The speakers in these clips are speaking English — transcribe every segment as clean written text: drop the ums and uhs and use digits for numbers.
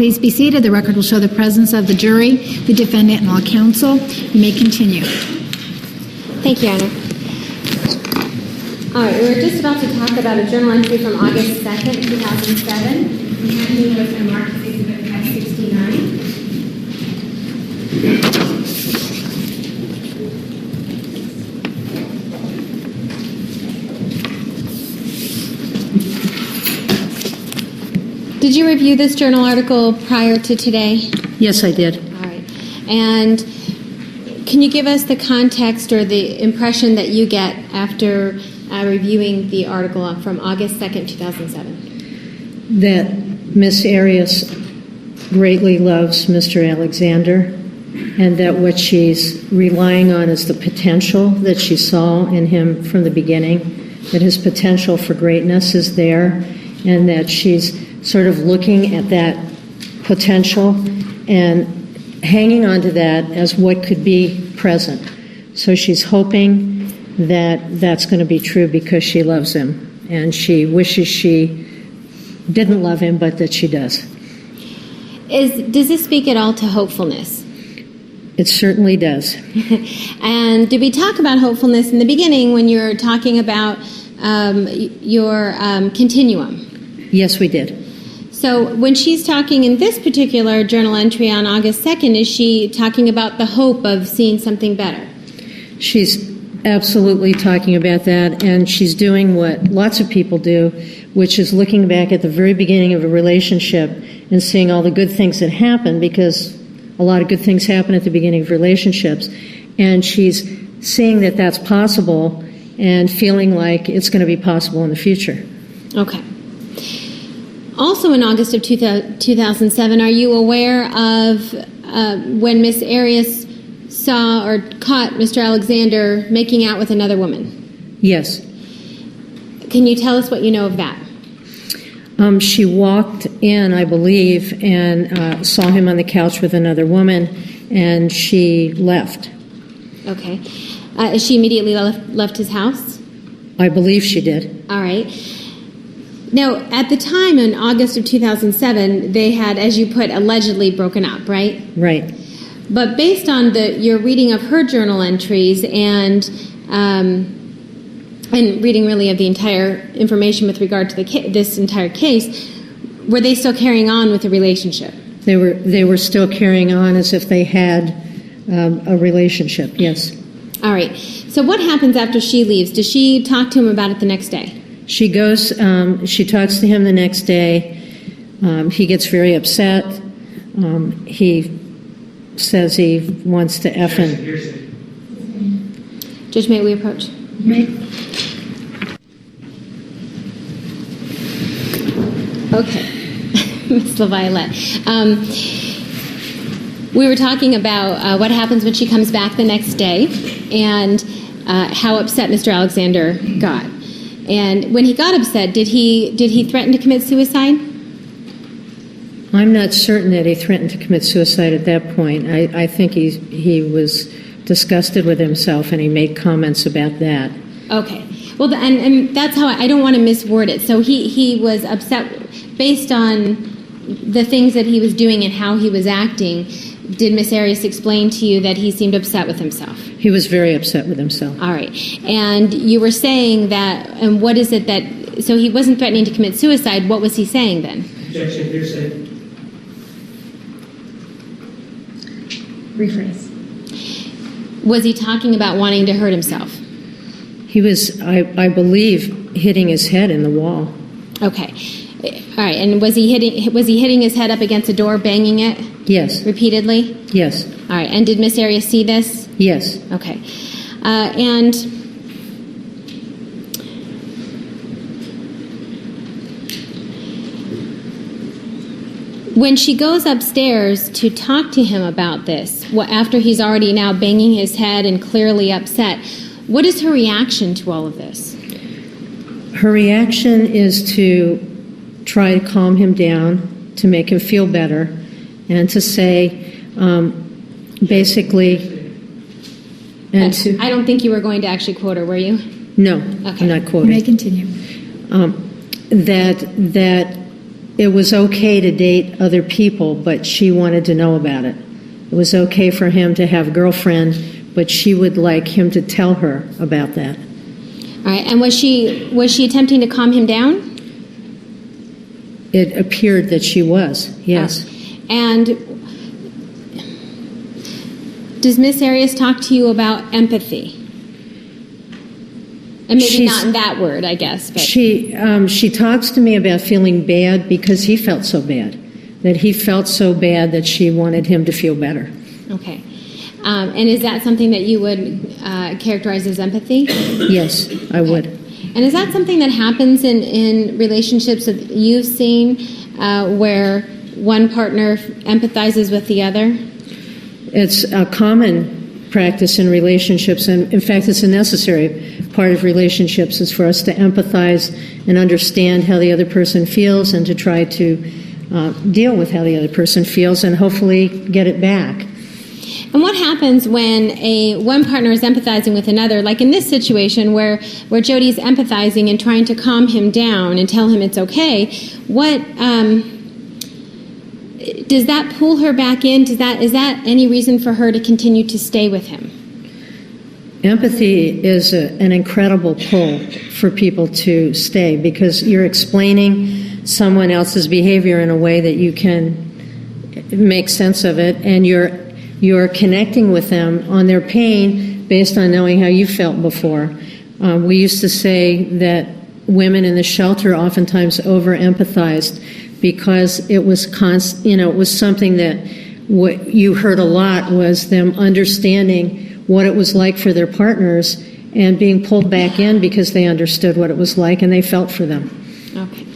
Please be seated. The record will show the presence of the jury, the defendant, and all counsel. You may continue. Thank you, Your Honor. All right, we're just about to talk about a journal entry from August 2nd, 2007. The handling was marked Exhibit 569. Did you review this journal article prior to today? Yes, I did. All right. And can you give us the context or the impression that you get after reviewing the article from August 2nd, 2007? That Miss Arias greatly loves Mr. Alexander, and that what she's relying on is the potential that she saw in him from the beginning, that his potential for greatness is there, and that she's sort of looking at that potential and hanging on to that as what could be present. So she's hoping that that's going to be true because she loves him, and she wishes she didn't love him, but that she does. Does this speak at all to hopefulness? It certainly does. And did we talk about hopefulness in the beginning when you were talking about your continuum? Yes, we did. So when she's talking in this particular journal entry on August 2nd, is she talking about the hope of seeing something better? She's absolutely talking about that, and she's doing what lots of people do, which is looking back at the very beginning of a relationship and seeing all the good things that happen, because a lot of good things happen at the beginning of relationships, and she's seeing that that's possible and feeling like it's going to be possible in the future. Okay. Also in August of 2007, are you aware of when Miss Arias saw or caught Mr. Alexander making out with another woman? Yes. Can you tell us what you know of that? She walked in, I believe, and saw him on the couch with another woman, and she left. Okay. She immediately left his house? I believe she did. All right. Now, at the time in August of 2007, they had, as you put, allegedly broken up, right? Right. But based on your reading of her journal entries and reading really of the entire information with regard to this entire case, were they still carrying on with the relationship? They were still carrying on as if they had a relationship, yes. All right. So what happens after she leaves? Does she talk to him about it the next day? She goes, she talks to him the next day. He gets very upset. He says he wants to F him. Judge, may we approach? May. Okay. Ms. LaViolette. We were talking about what happens when she comes back the next day and how upset Mr. Alexander got. And when he got upset, did he threaten to commit suicide? I'm not certain that he threatened to commit suicide at that point. I think he was disgusted with himself, and he made comments about that. Okay. Well, and that's how I don't want to misword it. So he was upset based on the things that he was doing and how he was acting. Did Miss Arias explain to you that he seemed upset with himself? He was very upset with himself. All right. And you were saying that, and what is it that, so he wasn't threatening to commit suicide. What was he saying then? Objection, hearsay. Rephrase. Was he talking about wanting to hurt himself? He was, I believe, hitting his head in the wall. Okay. All right. And was he hitting his head up against a door, banging it? Yes. Repeatedly? Yes. All right. And did Miss Arias see this? Yes. Okay. And when she goes upstairs to talk to him about this, after he's already now banging his head and clearly upset, what is her reaction to all of this? Her reaction is to try to calm him down, to make him feel better, and to say, basically, and to... I don't think you were going to actually quote her, were you? No, Okay. I'm not quoting. You may continue. That it was okay to date other people, but she wanted to know about it. It was okay for him to have a girlfriend, but she would like him to tell her about that. All right. And was she attempting to calm him down? It appeared that she was, yes. And does Miss Arias talk to you about empathy? And maybe not in that word, I guess. But. She talks to me about feeling bad because he felt so bad. That he felt so bad that she wanted him to feel better. Okay. And is that something that you would characterize as empathy? Yes, I would. And is that something that happens in relationships that you've seen where one partner empathizes with the other? It's a common practice in relationships, and in fact, it's a necessary part of relationships is for us to empathize and understand how the other person feels and to try to deal with how the other person feels and hopefully get it back. And what happens when one partner is empathizing with another, like in this situation where Jodi's empathizing and trying to calm him down and tell him it's okay? What does that pull her back in? Is that any reason for her to continue to stay with him? Empathy is an incredible pull for people to stay because you're explaining someone else's behavior in a way that you can make sense of it, and you're connecting with them on their pain based on knowing how you felt before. We used to say that women in the shelter oftentimes over-empathized because it was it was something that what you heard a lot was them understanding what it was like for their partners and being pulled back in because they understood what it was like and they felt for them. Okay.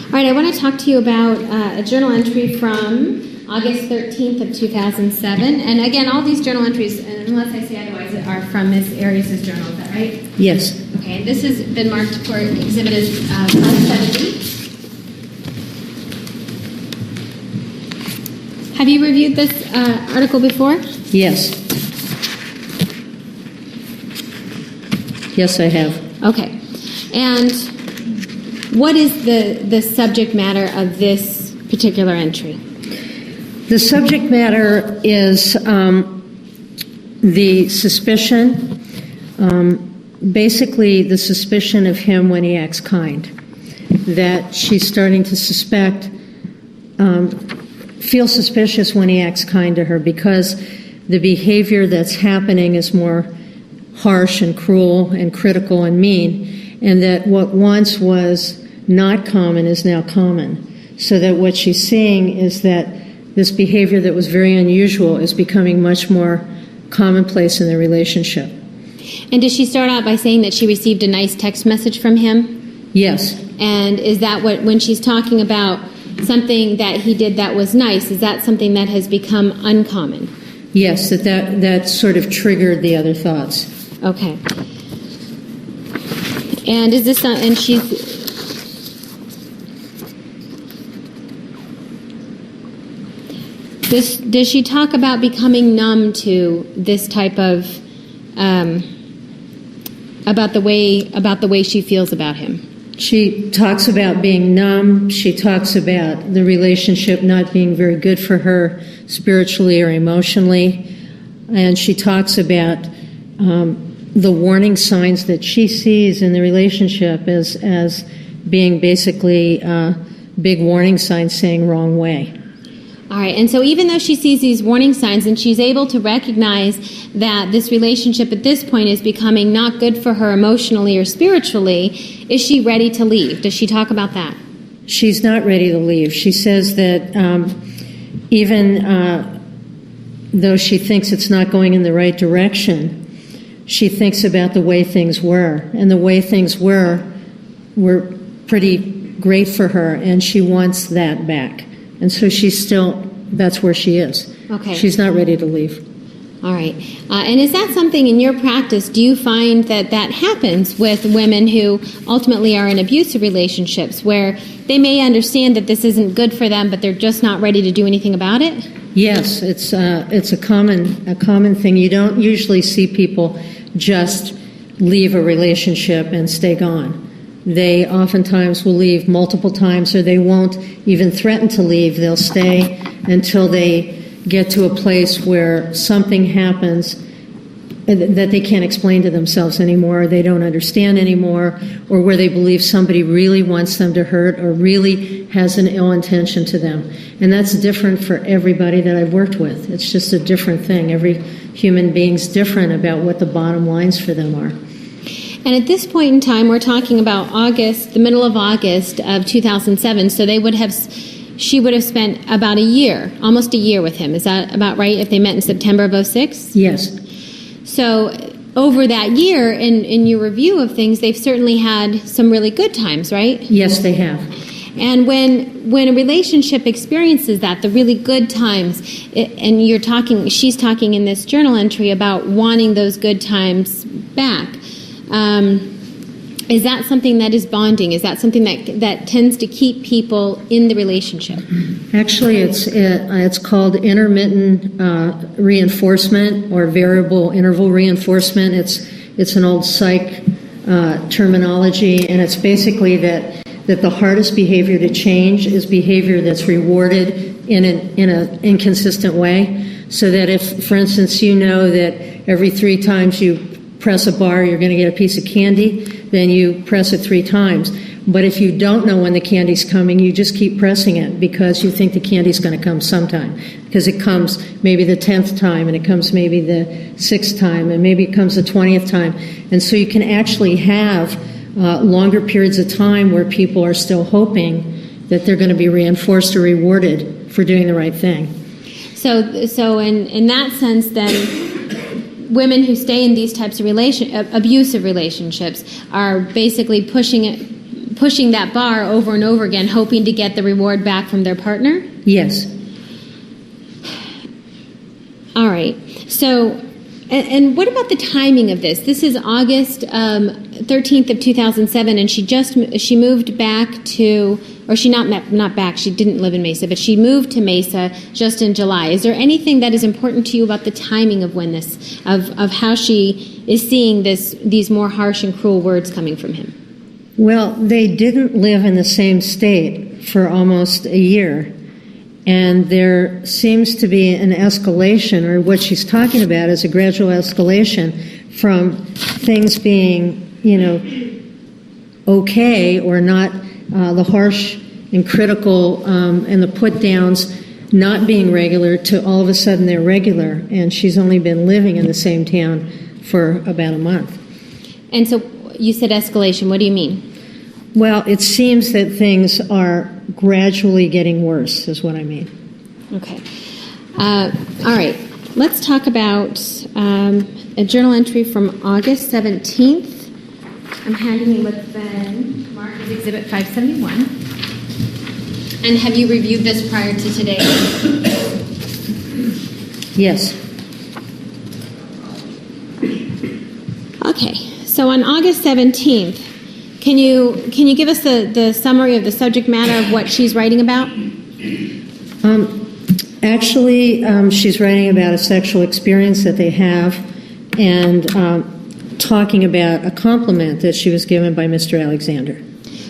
All right, I want to talk to you about a journal entry from August 13th of 2007. And again, all these journal entries, unless I say otherwise, are from Ms. Arias' journal. Is that right? Yes. Okay, this has been marked for exhibit as 570. Have you reviewed this article before? Yes. Yes, I have. Okay. And what is the subject matter of this particular entry? The subject matter is the suspicion, basically the suspicion of him when he acts kind, that she's starting to suspect, feel suspicious when he acts kind to her because the behavior that's happening is more harsh and cruel and critical and mean, and that what once was not common is now common. So that what she's seeing is that this behavior that was very unusual is becoming much more commonplace in the relationship. And did she start out by saying that she received a nice text message from him? Yes. And is that what, when she's talking about something that he did that was nice, is that something that has become uncommon? Yes, that sort of triggered the other thoughts. Okay. And is this, and she's, does she talk about becoming numb to this type of, about the way she feels about him? She talks about being numb. She talks about the relationship not being very good for her spiritually or emotionally. And she talks about the warning signs that she sees in the relationship as being basically big warning signs saying wrong way. All right, and so even though she sees these warning signs and she's able to recognize that this relationship at this point is becoming not good for her emotionally or spiritually, is she ready to leave? Does she talk about that? She's not ready to leave. She says that even though she thinks it's not going in the right direction, she thinks about the way things were. And the way things were pretty great for her, and she wants that back. And so that's where she is. Okay. She's not ready to leave. All right. And is that something in your practice, do you find that happens with women who ultimately are in abusive relationships where they may understand that this isn't good for them, but they're just not ready to do anything about it? Yes, it's a common thing. You don't usually see people just leave a relationship and stay gone. They oftentimes will leave multiple times, or they won't even threaten to leave. They'll stay until they get to a place where something happens that they can't explain to themselves anymore, they don't understand anymore, or where they believe somebody really wants them to hurt or really has an ill intention to them. And that's different for everybody that I've worked with. It's just a different thing. Every human being's different about what the bottom lines for them are. And at this point in time, we're talking about August, the middle of August of 2007, so she would have spent about a year, almost a year with him. Is that about right, if they met in September of 2006? Yes. So over that year, in your review of things, they've certainly had some really good times, right? Yes, they have. And when a relationship experiences that, the really good times, and she's talking in this journal entry about wanting those good times back. Is that something that is bonding? Is that something that tends to keep people in the relationship? Actually, It's called intermittent reinforcement or variable interval reinforcement. It's an old psych terminology, and it's basically that the hardest behavior to change is behavior that's rewarded in an inconsistent way. So that if, for instance, you know that every 3 times you press a bar, you're going to get a piece of candy, then you press it 3 times. But if you don't know when the candy's coming, you just keep pressing it because you think the candy's going to come sometime. Because it comes maybe the 10th time, and it comes maybe the 6th time, and maybe it comes the 20th time. And so you can actually have longer periods of time where people are still hoping that they're going to be reinforced or rewarded for doing the right thing. So in that sense, then, women who stay in these types of abusive relationships are basically pushing that bar over and over again, hoping to get the reward back from their partner? Yes. All right. So, and what about the timing of this? This is August 13th of 2007, and she moved back to, or she not back, she didn't live in Mesa, but she moved to Mesa just in July. Is there anything that is important to you about the timing of when this, of how she is seeing these more harsh and cruel words coming from him? Well, they didn't live in the same state for almost a year. And there seems to be an escalation, or what she's talking about is a gradual escalation from things being, okay or not, the harsh and critical and the put-downs not being regular, to all of a sudden they're regular. And she's only been living in the same town for about a month. And so you said escalation. What do you mean? Well, it seems that things are gradually getting worse, is what I mean. Okay. All right. Let's talk about a journal entry from August 17th. I'm handing you what's been marked as Exhibit 571. And have you reviewed this prior to today? Yes. Okay. So on August 17th, Can you give us the summary of the subject matter of what she's writing about? Actually, she's writing about a sexual experience that they have, and talking about a compliment that she was given by Mr. Alexander.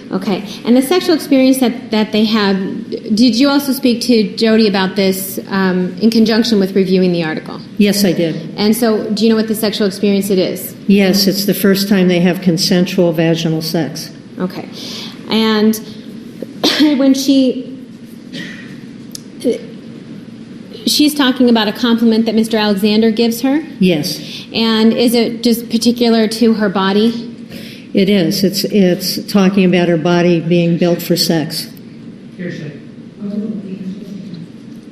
Okay. And the sexual experience that they have, did you also speak to Jodi about this in conjunction with reviewing the article? Yes, I did. And so do you know what the sexual experience it is? Yes, it's the first time they have consensual vaginal sex. Okay. And when she's talking about a compliment that Mr. Alexander gives her? Yes. And is it just particular to her body? It is. It's talking about her body being built for sex.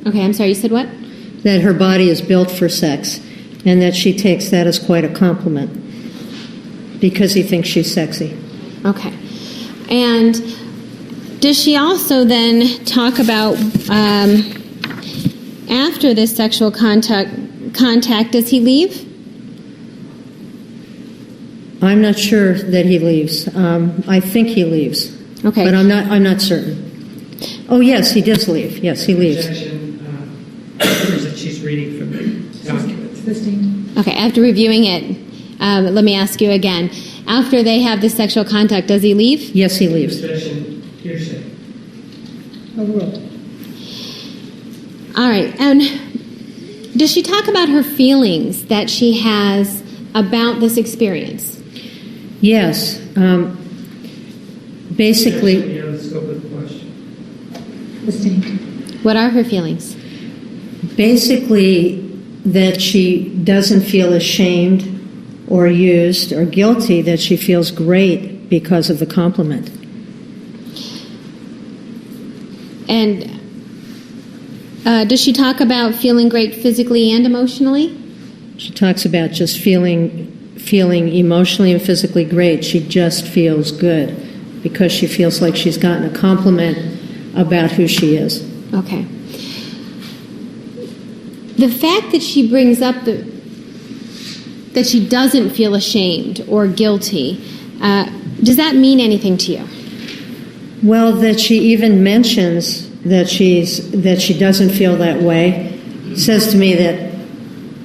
Okay, I'm sorry, you said what? That her body is built for sex, and that she takes that as quite a compliment because he thinks she's sexy. Okay. And does she also then talk about after this sexual contact, does he leave? I'm not sure that he leaves. I think he leaves. Okay. But I'm not certain. Oh, yes, he does leave. Yes, he leaves. That she's reading from the document. Okay, after reviewing it, let me ask you again. after they have this sexual contact, does he leave? Yes, he leaves. Possession, hearsay. All right. And does she talk about her feelings that she has about this experience? Yes. Basically, Beyond the scope of the question. What are her feelings? basically that she doesn't feel ashamed or used or guilty, that she feels great because of the compliment. And does she talk about feeling great physically and emotionally? She talks about just feeling emotionally and physically great. She just feels good because she feels like she's gotten a compliment about who she is. Okay. The fact that she brings up that she doesn't feel ashamed or guilty, does that mean anything to you? Well, that she even mentions that she doesn't feel that way says to me that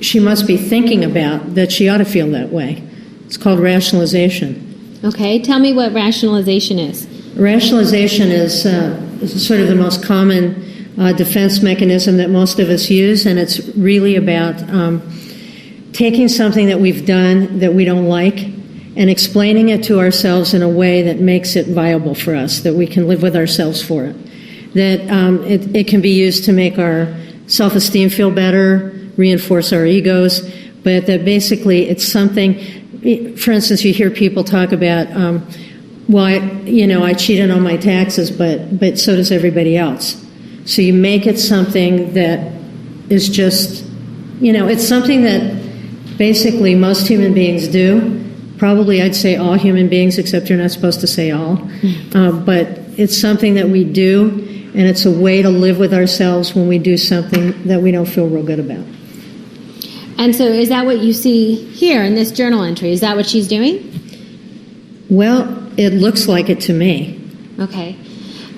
she must be thinking about that she ought to feel that way. It's called rationalization. Okay, tell me what rationalization is. Rationalization is sort of the most common defense mechanism that most of us use, and it's really about taking something that we've done that we don't like and explaining it to ourselves in a way that makes it viable for us, that we can live with ourselves for it. That it can be used to make our self-esteem feel better, reinforce our egos, but that basically it's something. For instance, you hear people talk about, well, I cheated on my taxes, but so does everybody else. So you make it something that is just, it's something that basically most human beings do. Probably I'd say all human beings, except you're not supposed to say all. But it's something that we do, and it's a way to live with ourselves when we do something that we don't feel real good about. And so is that what you see here in this journal entry? Is that what she's doing? Well, it looks like it to me. Okay.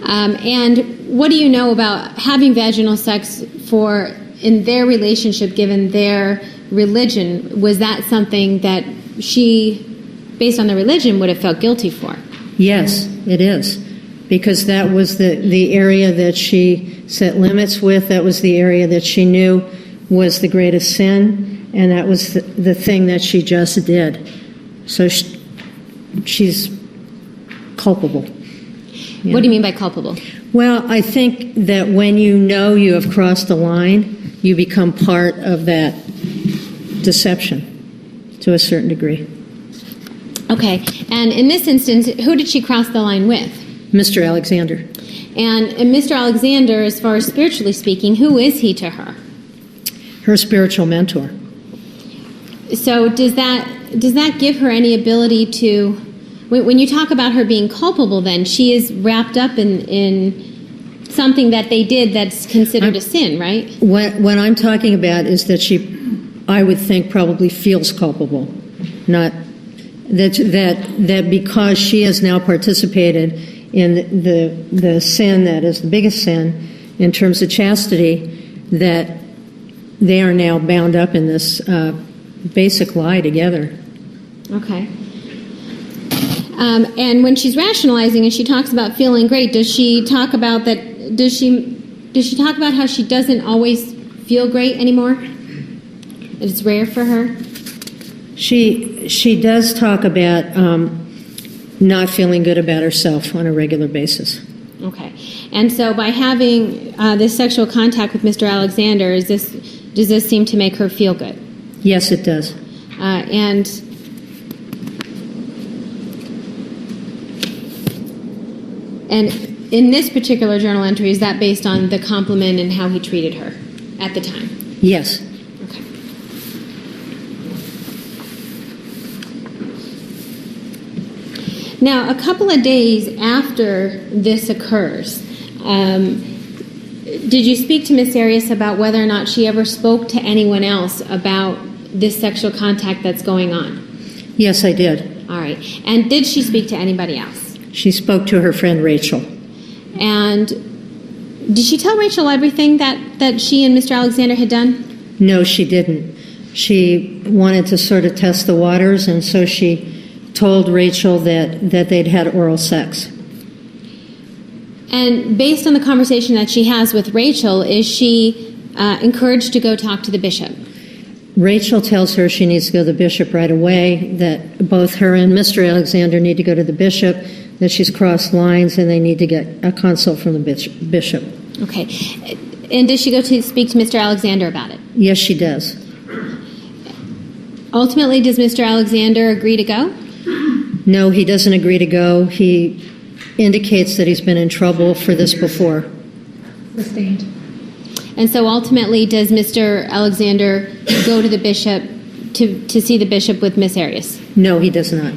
And what do you know about having vaginal sex in their relationship, given their religion? Was that something that she, based on the religion, would have felt guilty for? Yes, it is. Because that was the area that she set limits with. That was the area that she knew was the greatest sin. And that was the thing that she just did. So she's culpable. Yeah. What do you mean by culpable? Well, I think that when you know you have crossed a line, you become part of that deception to a certain degree. Okay. And in this instance, who did she cross the line with? Mr. Alexander. And Mr. Alexander, as far as spiritually speaking, who is he to her? Her spiritual mentor. So does that give her any ability to, when you talk about her being culpable, then she is wrapped up in something that they did that's considered a sin, right? What I'm talking about is that she, I would think, probably feels culpable, not that because she has now participated in the sin that is the biggest sin in terms of chastity, that they are now bound up in this basic lie together. Okay. And when she's rationalizing and she talks about feeling great, does she talk about that? Does she talk about how she doesn't always feel great anymore? It's rare for her. She does talk about not feeling good about herself on a regular basis. Okay. And so by having this sexual contact with Mr. Alexander, does this seem to make her feel good? Yes, it does. And in this particular journal entry, is that based on the compliment and how he treated her at the time? Yes. Okay. Now, a couple of days after this occurs, did you speak to Miss Arias about whether or not she ever spoke to anyone else about this sexual contact that's going on? Yes, I did. All right. And did she speak to anybody else? She spoke to her friend Rachel. And did she tell Rachel everything that she and Mr. Alexander had done? No, she didn't. She wanted to sort of test the waters, and so she told Rachel that they'd had oral sex. And based on the conversation that she has with Rachel, is she encouraged to go talk to the bishop? Rachel tells her she needs to go to the bishop right away, that both her and Mr. Alexander need to go to the bishop, that she's crossed lines and they need to get a consult from the bishop. Okay. And does she go to speak to Mr. Alexander about it? Yes, she does. Ultimately, does Mr. Alexander agree to go? No, he doesn't agree to go. He indicates that he's been in trouble for this before. Sustained. And so ultimately, does Mr. Alexander go to the bishop to see the bishop with Miss Arias? No, he does not.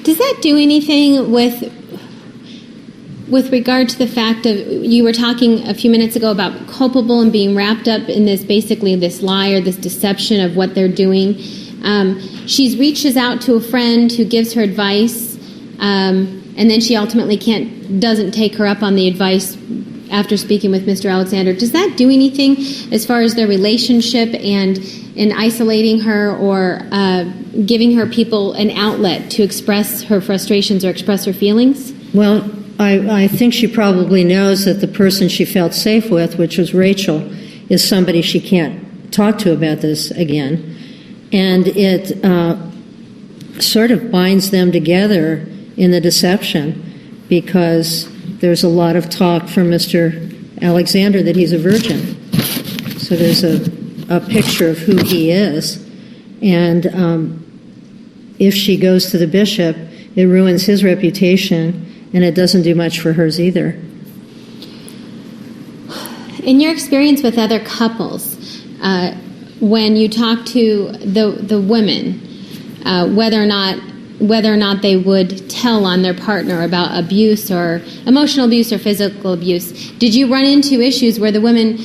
Does that do anything with regard to the fact of, you were talking a few minutes ago about culpable and being wrapped up in this, basically this lie or this deception of what they're doing. She reaches out to a friend who gives her advice, and then she ultimately doesn't take her up on the advice after speaking with Mr. Alexander. Does that do anything as far as their relationship and in isolating her or giving her people an outlet to express her frustrations or express her feelings? Well, I think she probably knows that the person she felt safe with, which was Rachel, is somebody she can't talk to about this again. And it sort of binds them together in the deception, because there's a lot of talk from Mr. Alexander that he's a virgin. So there's a picture of who he is. And if she goes to the bishop, it ruins his reputation, and it doesn't do much for hers either. In your experience with other couples, when you talk to the women, whether or not they would tell on their partner about abuse or emotional abuse or physical abuse, did you run into issues where the women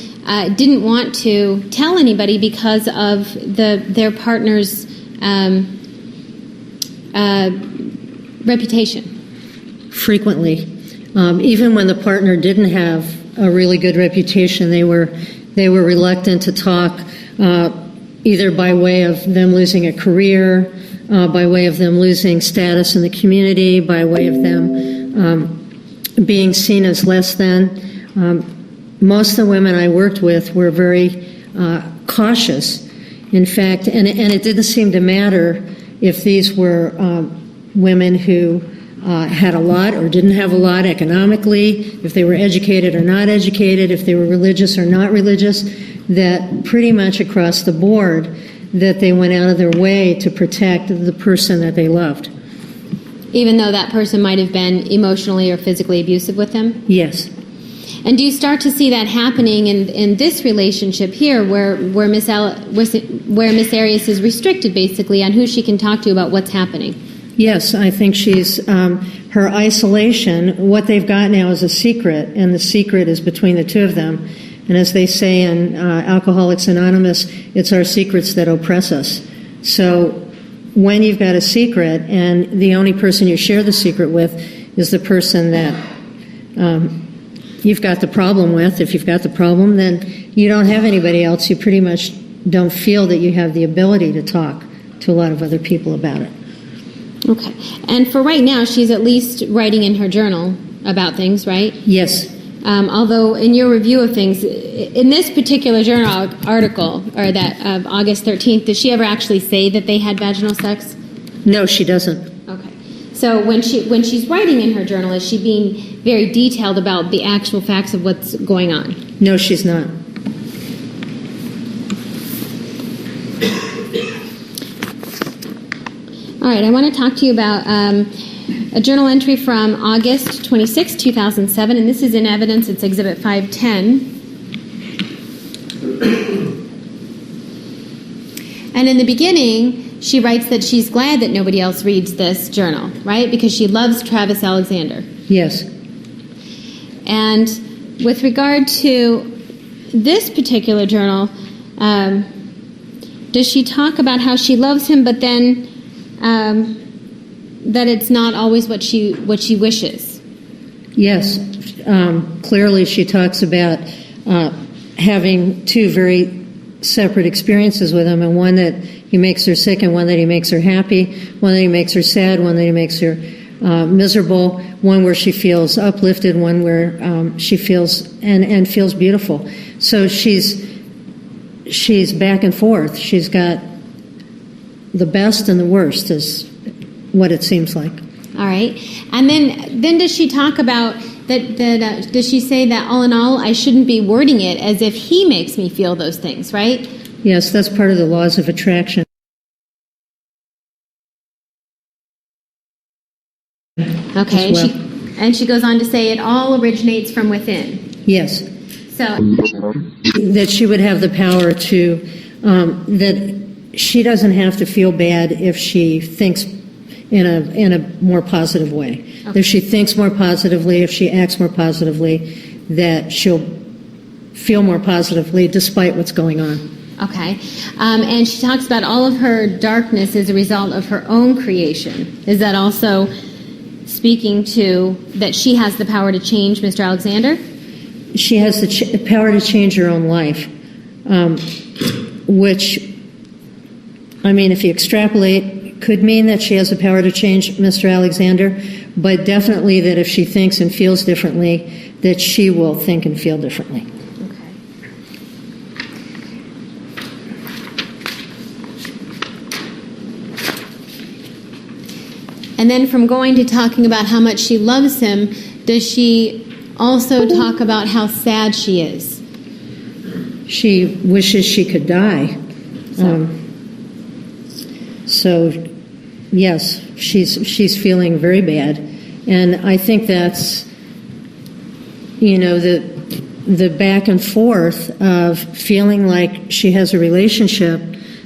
didn't want to tell anybody because of their partner's reputation? Frequently. Even when the partner didn't have a really good reputation, they were reluctant to talk, either by way of them losing a career, by way of them losing status in the community, by way of them being seen as less than. Most of the women I worked with were very cautious. In fact, and it didn't seem to matter if these were women who had a lot or didn't have a lot economically, if they were educated or not educated, if they were religious or not religious, that pretty much across the board that they went out of their way to protect the person that they loved. Even though that person might have been emotionally or physically abusive with them? Yes. And do you start to see that happening in this relationship here, where Miss Arias is restricted basically on who she can talk to about what's happening? Yes, I think she's her isolation. What they've got now is a secret, and the secret is between the two of them. And as they say in Alcoholics Anonymous, it's our secrets that oppress us. So when you've got a secret and the only person you share the secret with is the person that you've got the problem with, if you've got the problem, then you don't have anybody else. You pretty much don't feel that you have the ability to talk to a lot of other people about it. Okay. And for right now, she's at least writing in her journal about things, right? Yes. Although in your review of things, in this particular journal article, or that of August 13th, does she ever actually say that they had vaginal sex? No, she doesn't. Okay. So when she's writing in her journal, is she being very detailed about the actual facts of what's going on? No, she's not. All right, I want to talk to you about a journal entry from August 26, 2007, and this is in evidence. It's Exhibit 510. And in the beginning, she writes that she's glad that nobody else reads this journal, right? Because she loves Travis Alexander. Yes. And with regard to this particular journal, does she talk about how she loves him, but then that it's not always what she wishes? Yes. Clearly she talks about having two very separate experiences with him, and one that he makes her sick and one that he makes her happy, one that he makes her sad, one that he makes her miserable, one where she feels uplifted, one where she feels and feels beautiful. So she's back and forth. She's got the best and the worst, is what it seems like. All right. And then does she talk about that does she say that all in all, I shouldn't be wording it as if he makes me feel those things, right? Yes, that's part of the laws of attraction. Okay. As well. And she goes on to say it all originates from within. Yes. So That she would have the power to, that she doesn't have to feel bad if she thinks in a more positive way. Okay. If she thinks more positively, if she acts more positively, that she'll feel more positively despite what's going on. okay. And she talks about all of her darkness as a result of her own creation. Is that also speaking to that she has the power to change Mr. Alexander? She has the power to change her own life, which, I mean, if you extrapolate, could mean that she has the power to change Mr. Alexander, but definitely that if she thinks and feels differently, that she will think and feel differently. Okay. And then from going to talking about how much she loves him, does she also talk about how sad she is? She wishes she could die. So yes, she's feeling very bad, and I think that's, you know, the back and forth of feeling like she has a relationship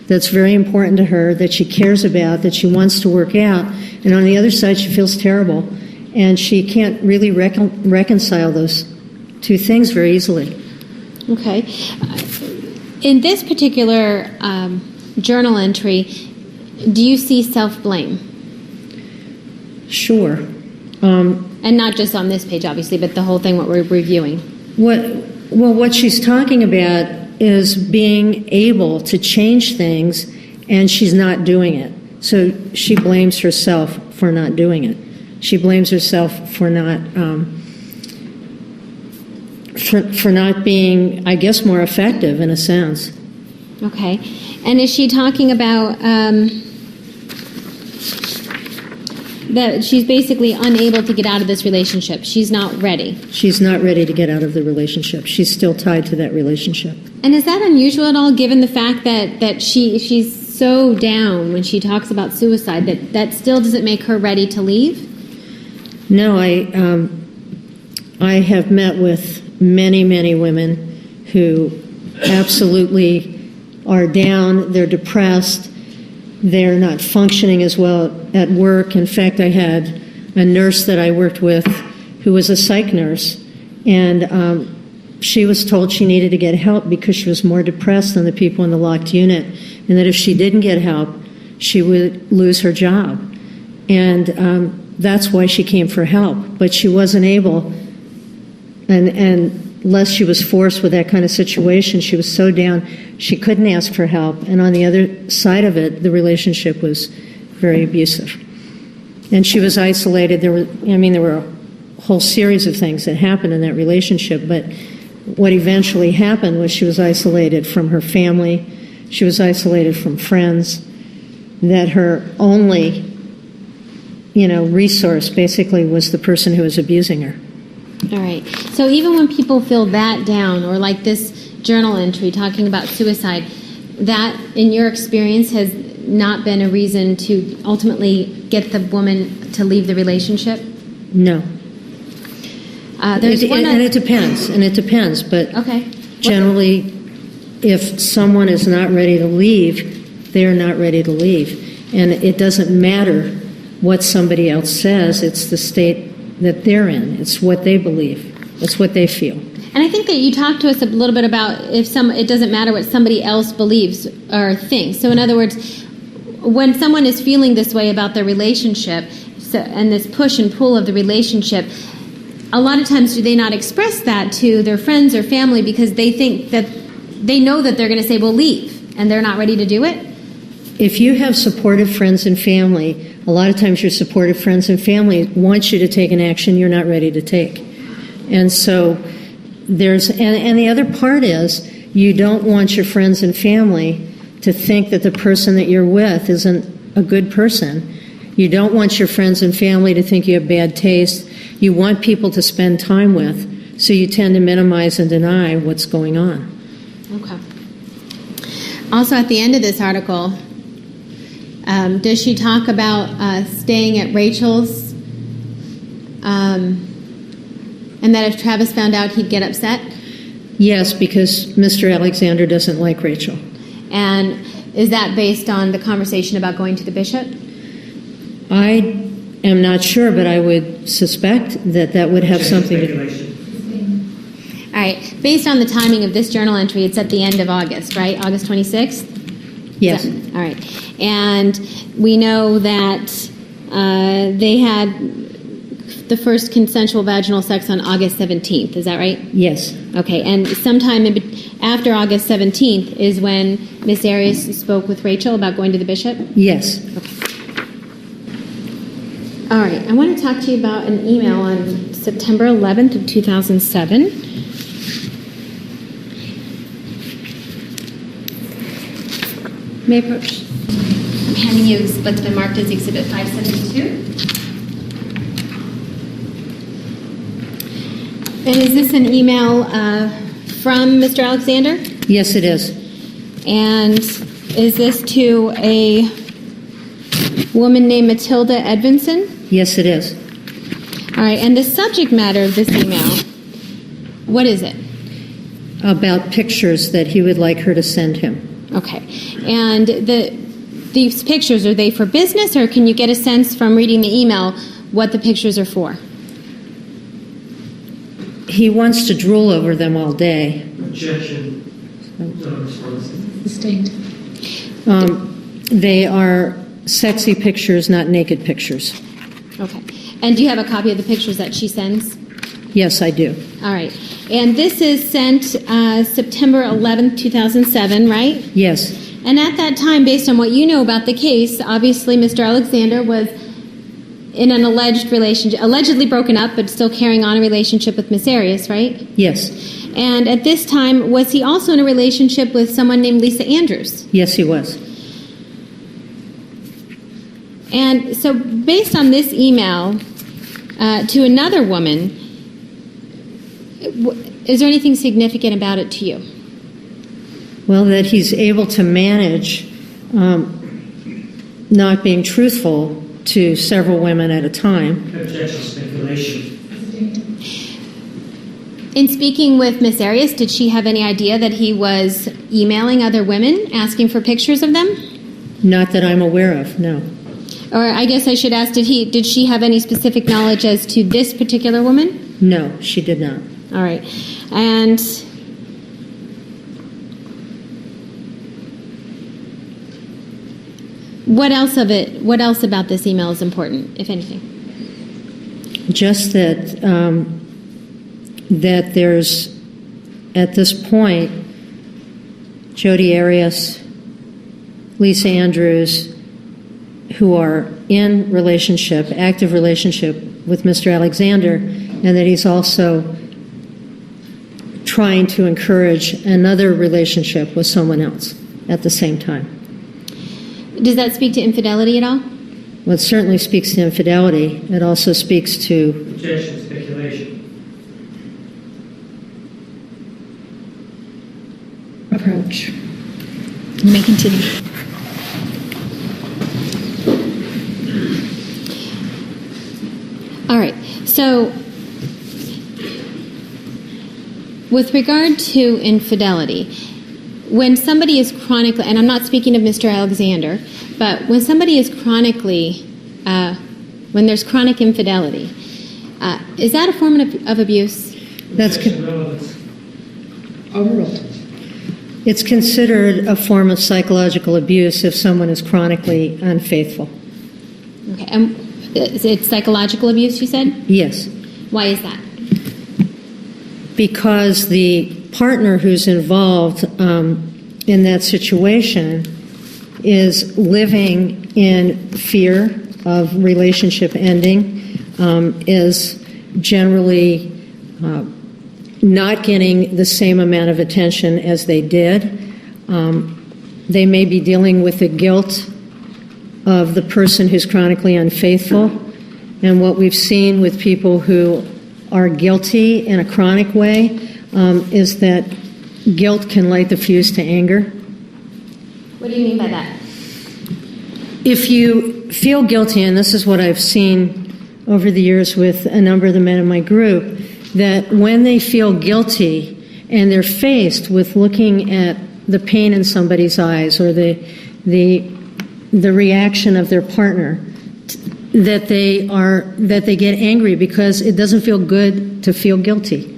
that's very important to her, that she cares about, that she wants to work out, and on the other side she feels terrible, and she can't really reconcile those two things very easily. Okay. In this particular journal entry, do you see self-blame? Sure. And not just on this page, obviously, but the whole thing, what we're reviewing. What she's talking about is being able to change things, and she's not doing it. So she blames herself for not doing it. She blames herself for not for not being, I guess, more effective in a sense. Okay. And is she talking about that she's basically unable to get out of this relationship? She's not ready. She's not ready to get out of the relationship. She's still tied to that relationship. And is that unusual at all, given the fact that she's so down when she talks about suicide, that still doesn't make her ready to leave? No, I have met with many, many women who absolutely are down, they're depressed, they're not functioning as well at work. In fact, I had a nurse that I worked with who was a psych nurse, and she was told she needed to get help because she was more depressed than the people in the locked unit, and that if she didn't get help, she would lose her job. And that's why she came for help, but she wasn't able, and unless she was forced with that kind of situation, she was so down, she couldn't ask for help. And on the other side of it, the relationship was very abusive. And she was isolated. There were a whole series of things that happened in that relationship, but what eventually happened was she was isolated from her family, she was isolated from friends, that her only, resource basically was the person who was abusing her. All right. So even when people feel that down, or like this journal entry talking about suicide, that, in your experience, has not been a reason to ultimately get the woman to leave the relationship? No. It depends, but okay. Generally, if someone is not ready to leave, they're not ready to leave. And it doesn't matter what somebody else says, it's the state that they're in. It's what they believe. It's what they feel. And I think that you talked to us a little bit about it doesn't matter what somebody else believes or thinks. So in other words, when someone is feeling this way about their relationship, and this push and pull of the relationship, a lot of times do they not express that to their friends or family because they think that they know that they're going to say, well, leave, and they're not ready to do it? If you have supportive friends and family, a lot of times your supportive friends and family want you to take an action you're not ready to take. And so and the other part is, you don't want your friends and family to think that the person that you're with isn't a good person. You don't want your friends and family to think you have bad taste. You want people to spend time with, so you tend to minimize and deny what's going on. Okay. Also, at the end of this article, does she talk about staying at Rachel's, and that if Travis found out, he'd get upset? Yes, because Mr. Alexander doesn't like Rachel. And is that based on the conversation about going to the bishop? I am not sure, but I would suspect that that would have something to do. Speculation. All right. Based on the timing of this journal entry, it's at the end of August, right? August 26th? Yes. All right. And we know that they had the first consensual vaginal sex on August 17th. Is that right? Yes. Okay. And sometime after August 17th is when Miss Arias spoke with Rachel about going to the bishop? Yes. All right. I want to talk to you about an email on September 11th of 2007. May I approach? I'm handing you what's been marked as Exhibit 572. And is this an email from Mr. Alexander? Yes, it is. And is this to a woman named Matilda Edvinson? Yes, it is. All right. And the subject matter of this email, what is it? About pictures that he would like her to send him. Okay. And these pictures, are they for business, or can you get a sense from reading the email what the pictures are for? He wants to drool over them all day. Objection. Sustained. They are sexy pictures, not naked pictures. Okay. And do you have a copy of the pictures that she sends? Yes, I do. All right. And this is sent September 11th, 2007, right? Yes. And at that time, based on what you know about the case, obviously Mr. Alexander was in an alleged relationship, allegedly broken up, but still carrying on a relationship with Miss Arias, right? Yes. And at this time, was he also in a relationship with someone named Lisa Andrews? Yes, he was. And so based on this email to another woman, is there anything significant about it to you? Well, that he's able to manage not being truthful to several women at a time. Objection. Speculation. In speaking with Miss Arias, did she have any idea that he was emailing other women, asking for pictures of them? Not that I'm aware of, no. Or I guess I should ask, did she have any specific knowledge as to this particular woman? No, she did not. All right. And what else about this email is important, if anything? Just that that there's, at this point, Jodi Arias, Lisa Andrews, who are in relationship, active relationship with Mr. Alexander, and that he's also trying to encourage another relationship with someone else at the same time. Does that speak to infidelity at all? Well, it certainly speaks to infidelity. It also speaks to... Objection. Speculation. Approach. You may continue. All right. So, with regard to infidelity, when somebody is chronically, and I'm not speaking of Mr. Alexander, but when somebody is chronically, when there's chronic infidelity, is that a form of abuse? That's Objection. Relevance. Overruled. It's considered a form of psychological abuse if someone is chronically unfaithful. Okay. And it's psychological abuse, you said? Yes, Why is that? because the partner who's involved in that situation is living in fear of relationship ending, is generally not getting the same amount of attention as they did. They may be dealing with the guilt of the person who's chronically unfaithful. And what we've seen with people who are guilty in a chronic way is that guilt can light the fuse to anger. What do you mean by that? If you feel guilty, and this is what I've seen over the years with a number of the men in my group, that when they feel guilty and they're faced with looking at the pain in somebody's eyes or the reaction of their partner, that they get angry because it doesn't feel good to feel guilty.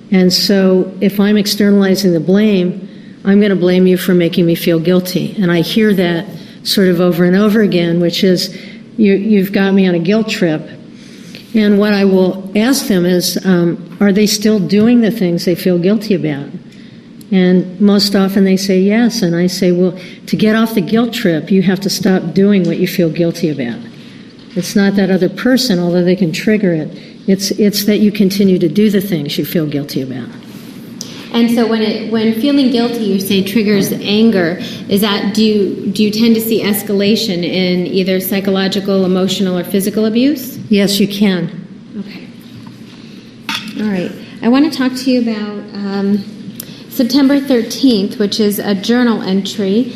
And so if I'm externalizing the blame, I'm going to blame you for making me feel guilty. And I hear that sort of over and over again, which is, you've got me on a guilt trip. And what I will ask them is, are they still doing the things they feel guilty about? And most often they say yes. And I say, well, to get off the guilt trip, you have to stop doing what you feel guilty about. It's not that other person, although they can trigger it. It's that you continue to do the things you feel guilty about. And so when feeling guilty, you say triggers anger, is that, do you tend to see escalation in either psychological, emotional, or physical abuse? Yes, you can. Okay. All right. I want to talk to you about September 13th, which is a journal entry.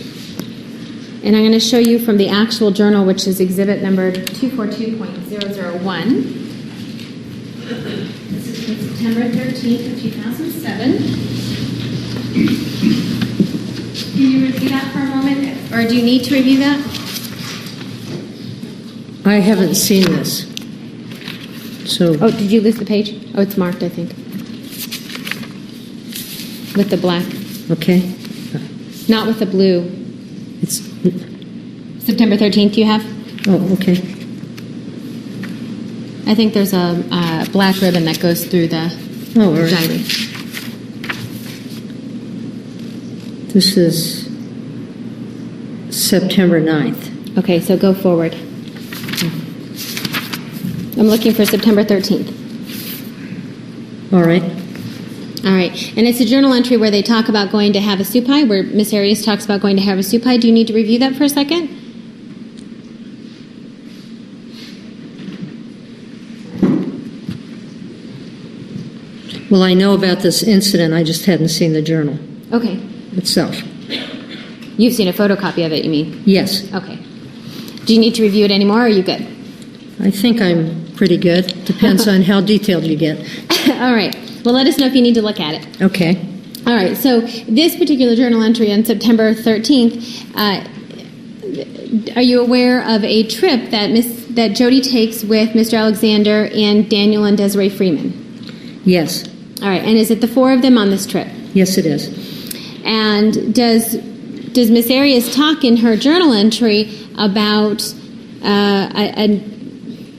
And I'm going to show you from the actual journal, which is exhibit number 242.001. This is from September 13th of 2007. Can you review that for a moment? Or do you need to review that? I haven't seen this. So. Oh, did you lose the page? Oh, it's marked, I think. With the black. Okay. Not with the blue. It's. September 13th you have? Oh, okay. I think there's a black ribbon that goes through the all right. diary. This is September 9th. Okay, so go forward. I'm looking for September 13th. All right. All right. And it's a journal entry where they talk about going to have a supai, where Miss Arias talks about going to have a supai. Do you need to review that for a second? Well, I know about this incident. I just hadn't seen the journal Okay. itself. You've seen a photocopy of it, you mean? Yes. Okay. Do you need to review it anymore, or are you good? I think I'm pretty good. Depends on how detailed you get. All right. Well, let us know if you need to look at it. Okay. All right. So this particular journal entry on September 13th, are you aware of a trip that Jodi takes with Mr. Alexander and Daniel and Desiree Freeman? Yes. All right. And is it the four of them on this trip? Yes, it is. And does Miss Arias talk in her journal entry about a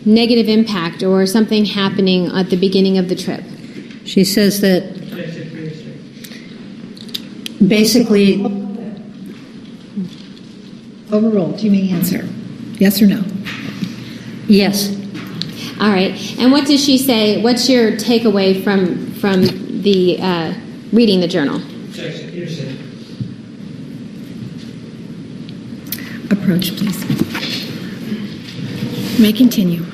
negative impact or something happening at the beginning of the trip? She says that basically. Overruled. You may answer. Yes or no? Yes. All right. And what does she say? What's your takeaway from the reading the journal? Objection, hearsay. Approach, please. You may continue.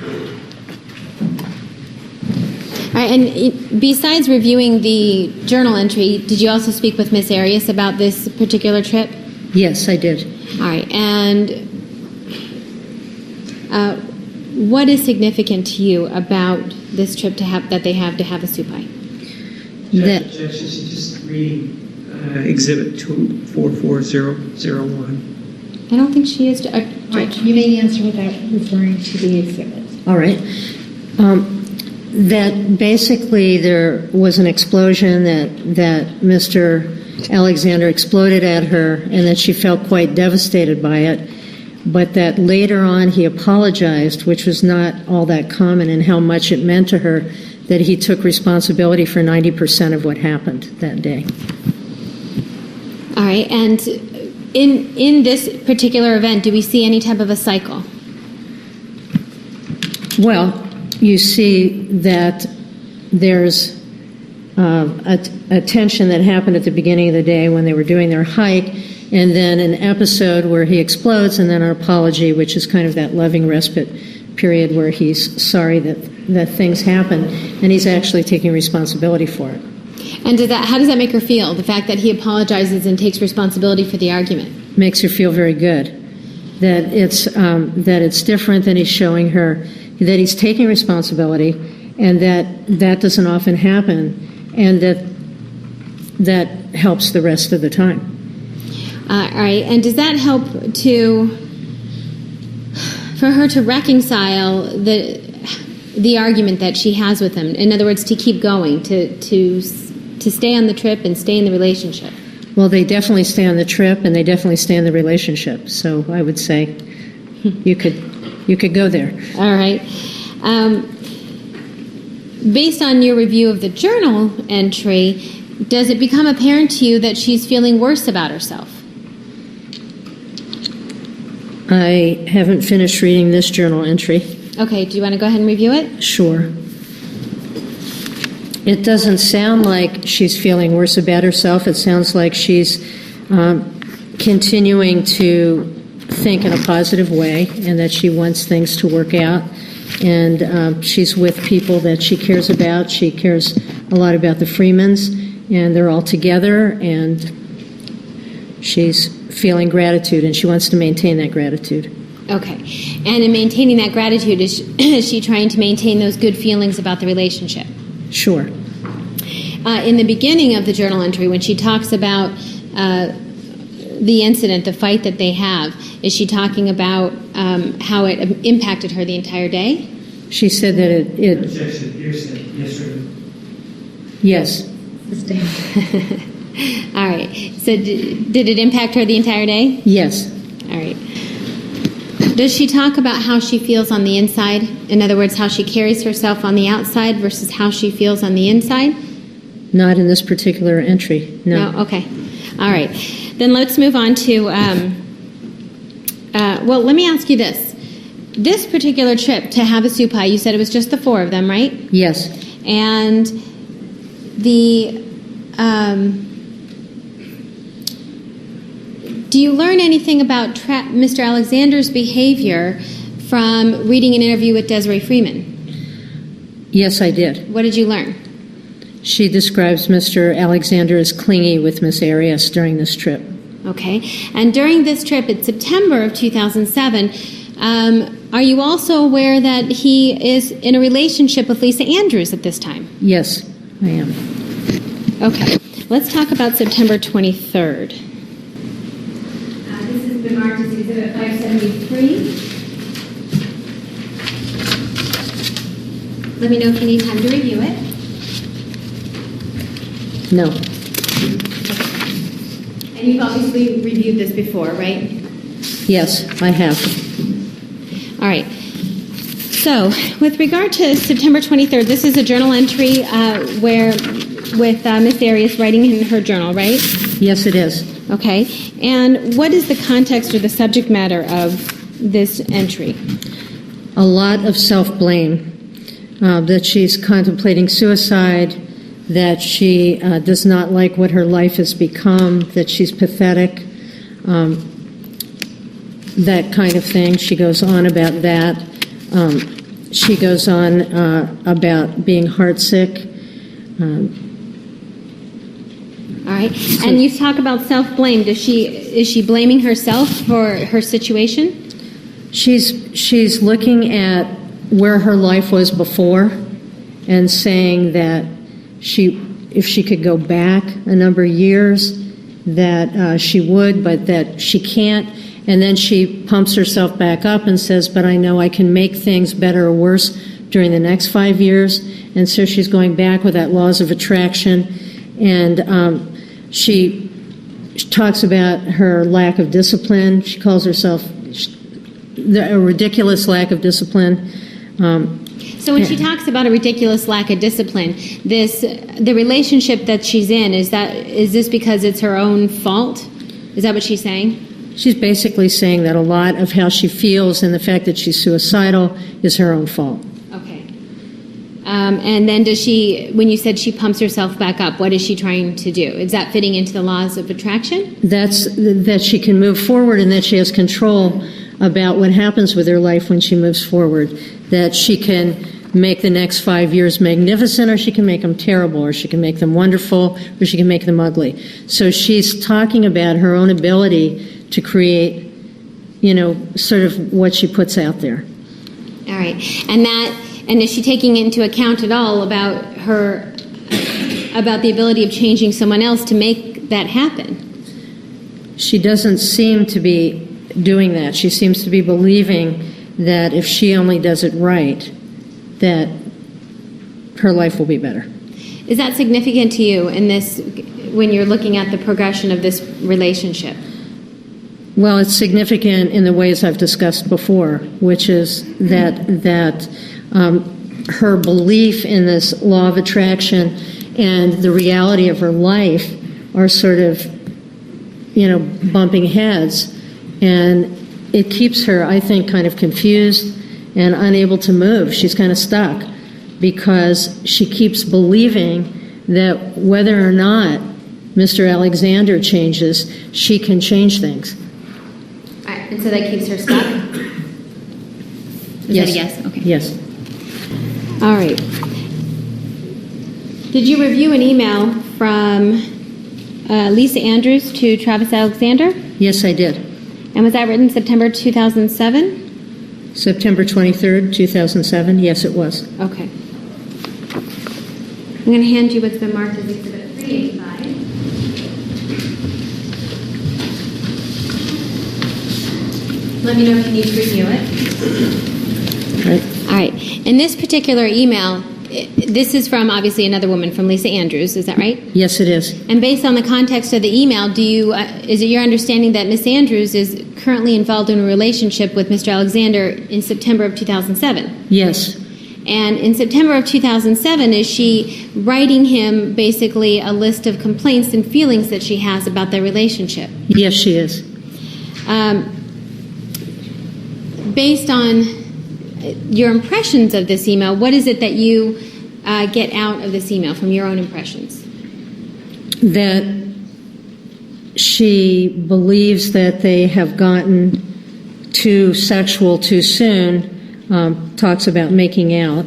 All right. And besides reviewing the journal entry, did you also speak with Miss Arias about this particular trip? Yes, I did. All right. And what is significant to you about this trip that they have to have a supai? Objection, she's just reading exhibit 244.001. I don't think she is. Judge, you may answer without referring to the exhibit. All right. That basically there was an explosion that Mr. Alexander exploded at her and that she felt quite devastated by it, but that later on he apologized, which was not all that common, and how much it meant to her that he took responsibility for 90% of what happened that day. All right, and in this particular event, do we see any type of a cycle? Well, you see that there's a tension that happened at the beginning of the day when they were doing their hike, and then an episode where he explodes, and then an apology, which is kind of that loving respite period where he's sorry that things happened, and he's actually taking responsibility for it. And how does that make her feel, the fact that he apologizes and takes responsibility for the argument? Makes her feel very good. That it's different, than he's showing her that he's taking responsibility, and that doesn't often happen, and that helps the rest of the time. All right, and does that help for her to reconcile the argument that she has with him? In other words, to keep going, to stay on the trip and stay in the relationship? Well, they definitely stay on the trip, and they definitely stay in the relationship. So I would say you could go there. All right. Based on your review of the journal entry, does it become apparent to you that she's feeling worse about herself? I haven't finished reading this journal entry. Okay, do you want to go ahead and review it? Sure. It doesn't sound like she's feeling worse about herself. It sounds like she's continuing to think in a positive way, and that she wants things to work out. And she's with people that she cares about. She cares a lot about the Freemans, and they're all together, and she's feeling gratitude, and she wants to maintain that gratitude. Okay. And in maintaining that gratitude, is she trying to maintain those good feelings about the relationship? Sure. In the beginning of the journal entry, when she talks about the incident, the fight that they have, is she talking about how it impacted her the entire day? She said that it Objection, hearsay, yes or no? yes. All right. So did it impact her the entire day? Yes. All right. Does she talk about how she feels on the inside? In other words, how she carries herself on the outside versus how she feels on the inside? Not in this particular entry, no. No? Okay. All right. Then let's move on to, well, let me ask you this. This particular trip to Havasupai, you said it was just the four of them, right? Yes. And do you learn anything about Mr. Alexander's behavior from reading an interview with Desiree Freeman? Yes, I did. What did you learn? She describes Mr. Alexander as clingy with Miss Arias during this trip. Okay. And during this trip in September of 2007, are you also aware that he is in a relationship with Lisa Andrews at this time? Yes, I am. Okay. Let's talk about September 23rd. This has been marked as Exhibit 573. Let me know if you need time to review it. No. And you've obviously reviewed this before, right? Yes, I have. All right. So, with regard to September 23rd, this is a journal entry with Miss Arias writing in her journal, right? Yes, it is. Okay. And what is the context or the subject matter of this entry? A lot of self-blame, that she's contemplating suicide, that she does not like what her life has become, that she's pathetic, that kind of thing. She goes on about that. She goes on about being heartsick. All right. And you talk about self-blame. Is she blaming herself for her situation? She's looking at where her life was before and saying that if she could go back a number of years, that she would, but that she can't. And then she pumps herself back up and says, but I know I can make things better or worse during the next 5 years. And so she's going back with that laws of attraction. And she talks about her lack of discipline. She calls herself a ridiculous lack of discipline. So when she talks about a ridiculous lack of discipline, the relationship that she's in, is this because it's her own fault? Is that what she's saying? She's basically saying that a lot of how she feels and the fact that she's suicidal is her own fault. Okay. And then when you said she pumps herself back up, what is she trying to do? Is that fitting into the laws of attraction? That's that she can move forward and that she has control about what happens with her life when she moves forward. That she can make the next 5 years magnificent, or she can make them terrible, or she can make them wonderful, or she can make them ugly. So she's talking about her own ability to create, sort of what she puts out there. All right. And is she taking into account at all about the ability of changing someone else to make that happen? She doesn't seem to be doing that. She seems to be believing that if she only does it right, that her life will be better. Is that significant to you when you're looking at the progression of this relationship? Well, it's significant in the ways I've discussed before, which is that her belief in this law of attraction and the reality of her life are sort of, bumping heads, and it keeps her, I think, kind of confused and unable to move. She's kind of stuck because she keeps believing that whether or not Mr. Alexander changes, she can change things. All right, and so that keeps her stuck? Is that a yes? Okay. Yes. All right. Did you review an email from Lisa Andrews to Travis Alexander? Yes, I did. And was that written September 2007? September 23rd, 2007. Yes, it was. Okay. I'm going to hand you what's been marked as Exhibit 385. Let me know if you need to review it. Right. All right. In this particular email, this is from, obviously, another woman, from Lisa Andrews. Is that right? Yes, it is. And based on the context of the email, is it your understanding that Miss Andrews is currently involved in a relationship with Mr. Alexander in September of 2007? Yes. And in September of 2007, is she writing him basically a list of complaints and feelings that she has about their relationship? Yes, she is. Based on your impressions of this email, what is it that you get out of this email from your own impressions? That she believes that they have gotten too sexual too soon, talks about making out.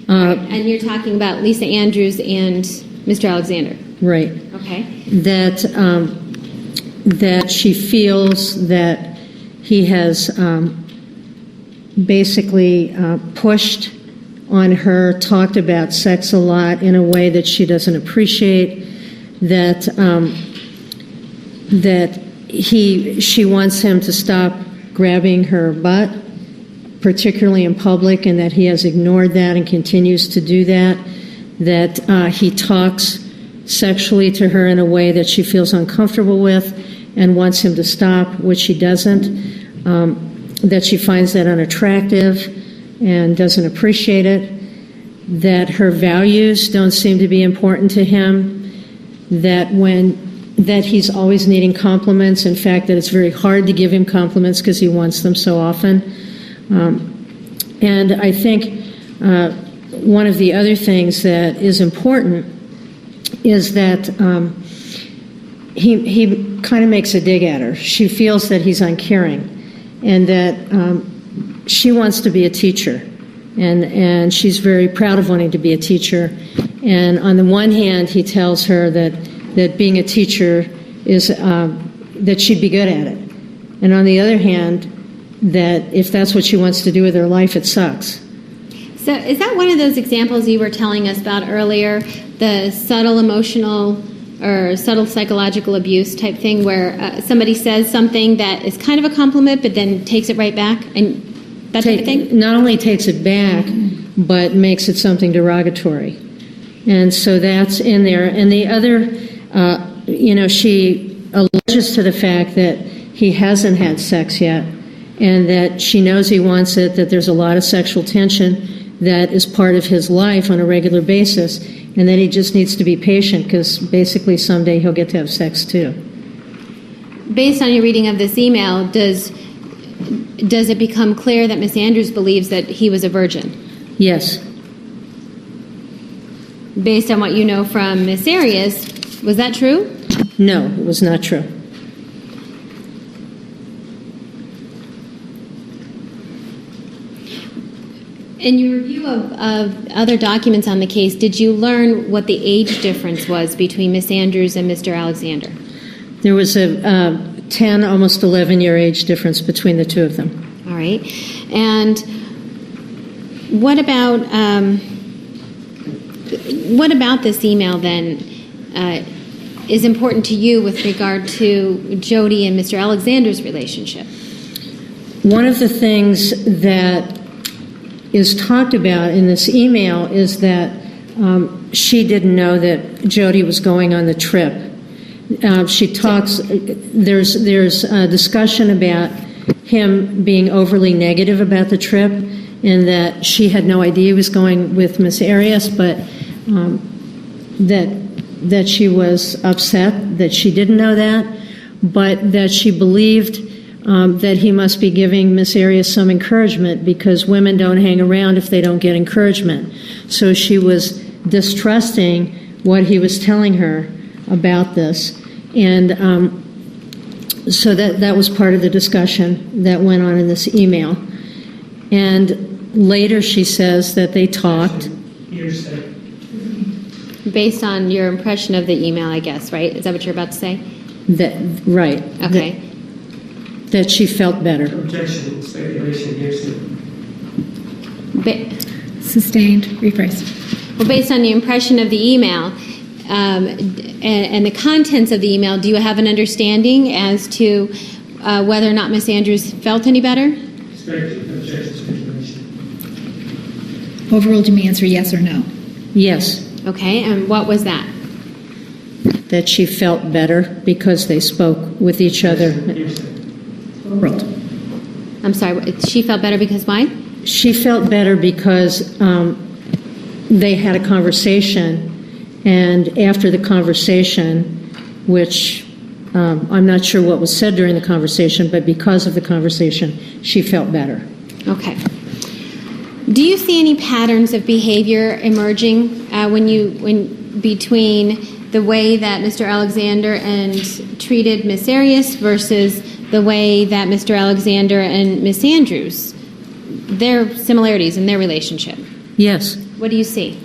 And you're talking about Lisa Andrews and Mr. Alexander. Right. Okay. That she feels that he has basically pushed on her, talked about sex a lot in a way that she doesn't appreciate, that she wants him to stop grabbing her butt, particularly in public, and that he has ignored that and continues to do that, that he talks sexually to her in a way that she feels uncomfortable with and wants him to stop, which he doesn't, that she finds that unattractive and doesn't appreciate it, that her values don't seem to be important to him, that he's always needing compliments, in fact, that it's very hard to give him compliments because he wants them so often. And I think one of the other things that is important is that he kind of makes a dig at her. She feels that he's uncaring, and that she wants to be a teacher, and she's very proud of wanting to be a teacher. And on the one hand, he tells her that being a teacher is that she'd be good at it, and on the other hand, that if that's what she wants to do with her life, it sucks. So is that one of those examples you were telling us about earlier, the subtle emotional or subtle psychological abuse type thing, where somebody says something that is kind of a compliment but then takes it right back, and that type of thing? Not only takes it back, but makes it something derogatory. And so that's in there. And the other, she alleges to the fact that he hasn't had sex yet, and that she knows he wants it, that there's a lot of sexual tension, that is part of his life on a regular basis, and that he just needs to be patient because basically someday he'll get to have sex too. Based on your reading of this email, does it become clear that Miss Andrews believes that he was a virgin? Yes. Based on what you know from Miss Arias, was that true? No, it was not true. In your review of other documents on the case, did you learn what the age difference was between Miss Andrews and Mr. Alexander? There was a 10, almost 11-year age difference between the two of them. All right. And what about this email then is important to you with regard to Jodi and Mr. Alexander's relationship? One of the things that is talked about in this email is that she didn't know that Jodi was going on the trip. She talks, there's a discussion about him being overly negative about the trip and that she had no idea he was going with Miss Arias, but that she was upset that she didn't know that, but that she believed that he must be giving Miss Arias some encouragement because women don't hang around if they don't get encouragement. So she was distrusting what he was telling her about this. And so that was part of the discussion that went on in this email. And later she says that they talked. Hearsay. Based on your impression of the email, I guess, right? Is that what you're about to say? Right. Okay. That she felt better. Objection, speculation, hearsay. Sustained. Rephrase. Well, based on the impression of the email and the contents of the email, do you have an understanding as to whether or not Miss Andrews felt any better? Objection, speculation. Overruled, you may answer yes or no. Yes. Okay, and what was that? That she felt better because they spoke with each other. Hearsay. Overruled. I'm sorry, she felt better because why? She felt better because they had a conversation, and after the conversation, which I'm not sure what was said during the conversation, but because of the conversation, she felt better. Okay. Do you see any patterns of behavior emerging between the way that Mr. Alexander treated Miss Arias versus the way that Mr. Alexander and Miss Andrews, their similarities in their relationship? Yes. What do you see?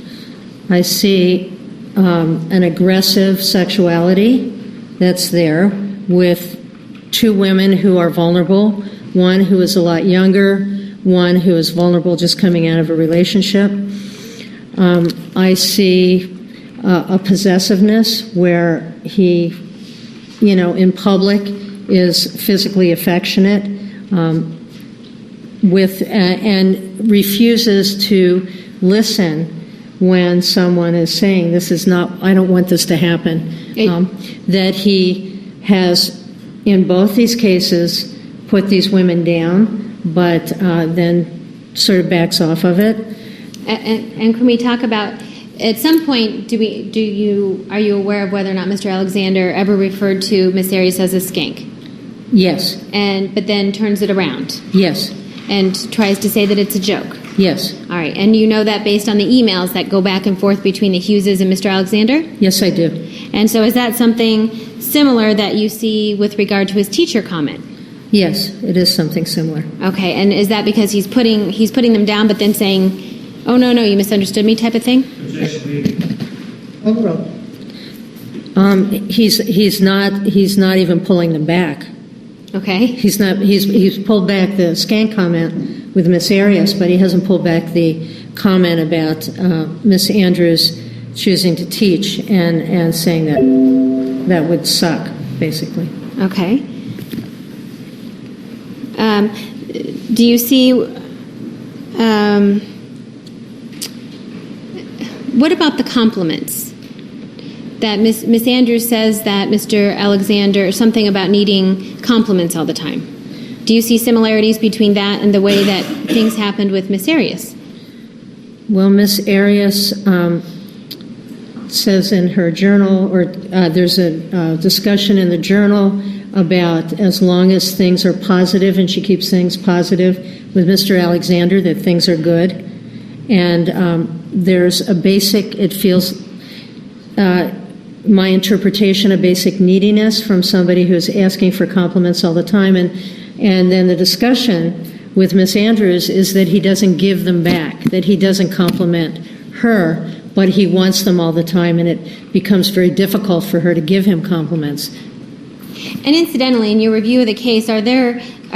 I see an aggressive sexuality that's there with two women who are vulnerable, one who is a lot younger, one who is vulnerable just coming out of a relationship. I see a possessiveness where he, in public is physically affectionate and refuses to listen when someone is saying, this is not, I don't want this to happen. That he has, in both these cases, put these women down, but then sort of backs off of it. And can we talk about, at some point, are you aware of whether or not Mr. Alexander ever referred to Miss Arias as a skank? Yes. But then turns it around? Yes. And tries to say that it's a joke? Yes. All right. And you know that based on the emails that go back and forth between the Hugheses and Mr. Alexander? Yes, I do. And so is that something similar that you see with regard to his teacher comment? Yes, it is something similar. Okay. And is that because he's putting them down but then saying, oh, no, you misunderstood me type of thing? Objection. Overruled. He's not even pulling them back. Okay. He's pulled back the skank comment with Miss Arias, but he hasn't pulled back the comment about Miss Andrews choosing to teach and saying that would suck, basically. Okay. Do you see, what about the compliments? That Miss Andrews says that Mr. Alexander, something about needing compliments all the time. Do you see similarities between that and the way that things happened with Miss Arias? Well, Miss Arias says in her journal, or there's a discussion in the journal about as long as things are positive, and she keeps things positive with Mr. Alexander, that things are good. And there's a basic, it feels, my interpretation, a basic neediness from somebody who's asking for compliments all the time. And then the discussion with Miss Andrews is that he doesn't give them back, that he doesn't compliment her, but he wants them all the time, and it becomes very difficult for her to give him compliments. And incidentally, in your review of the case, are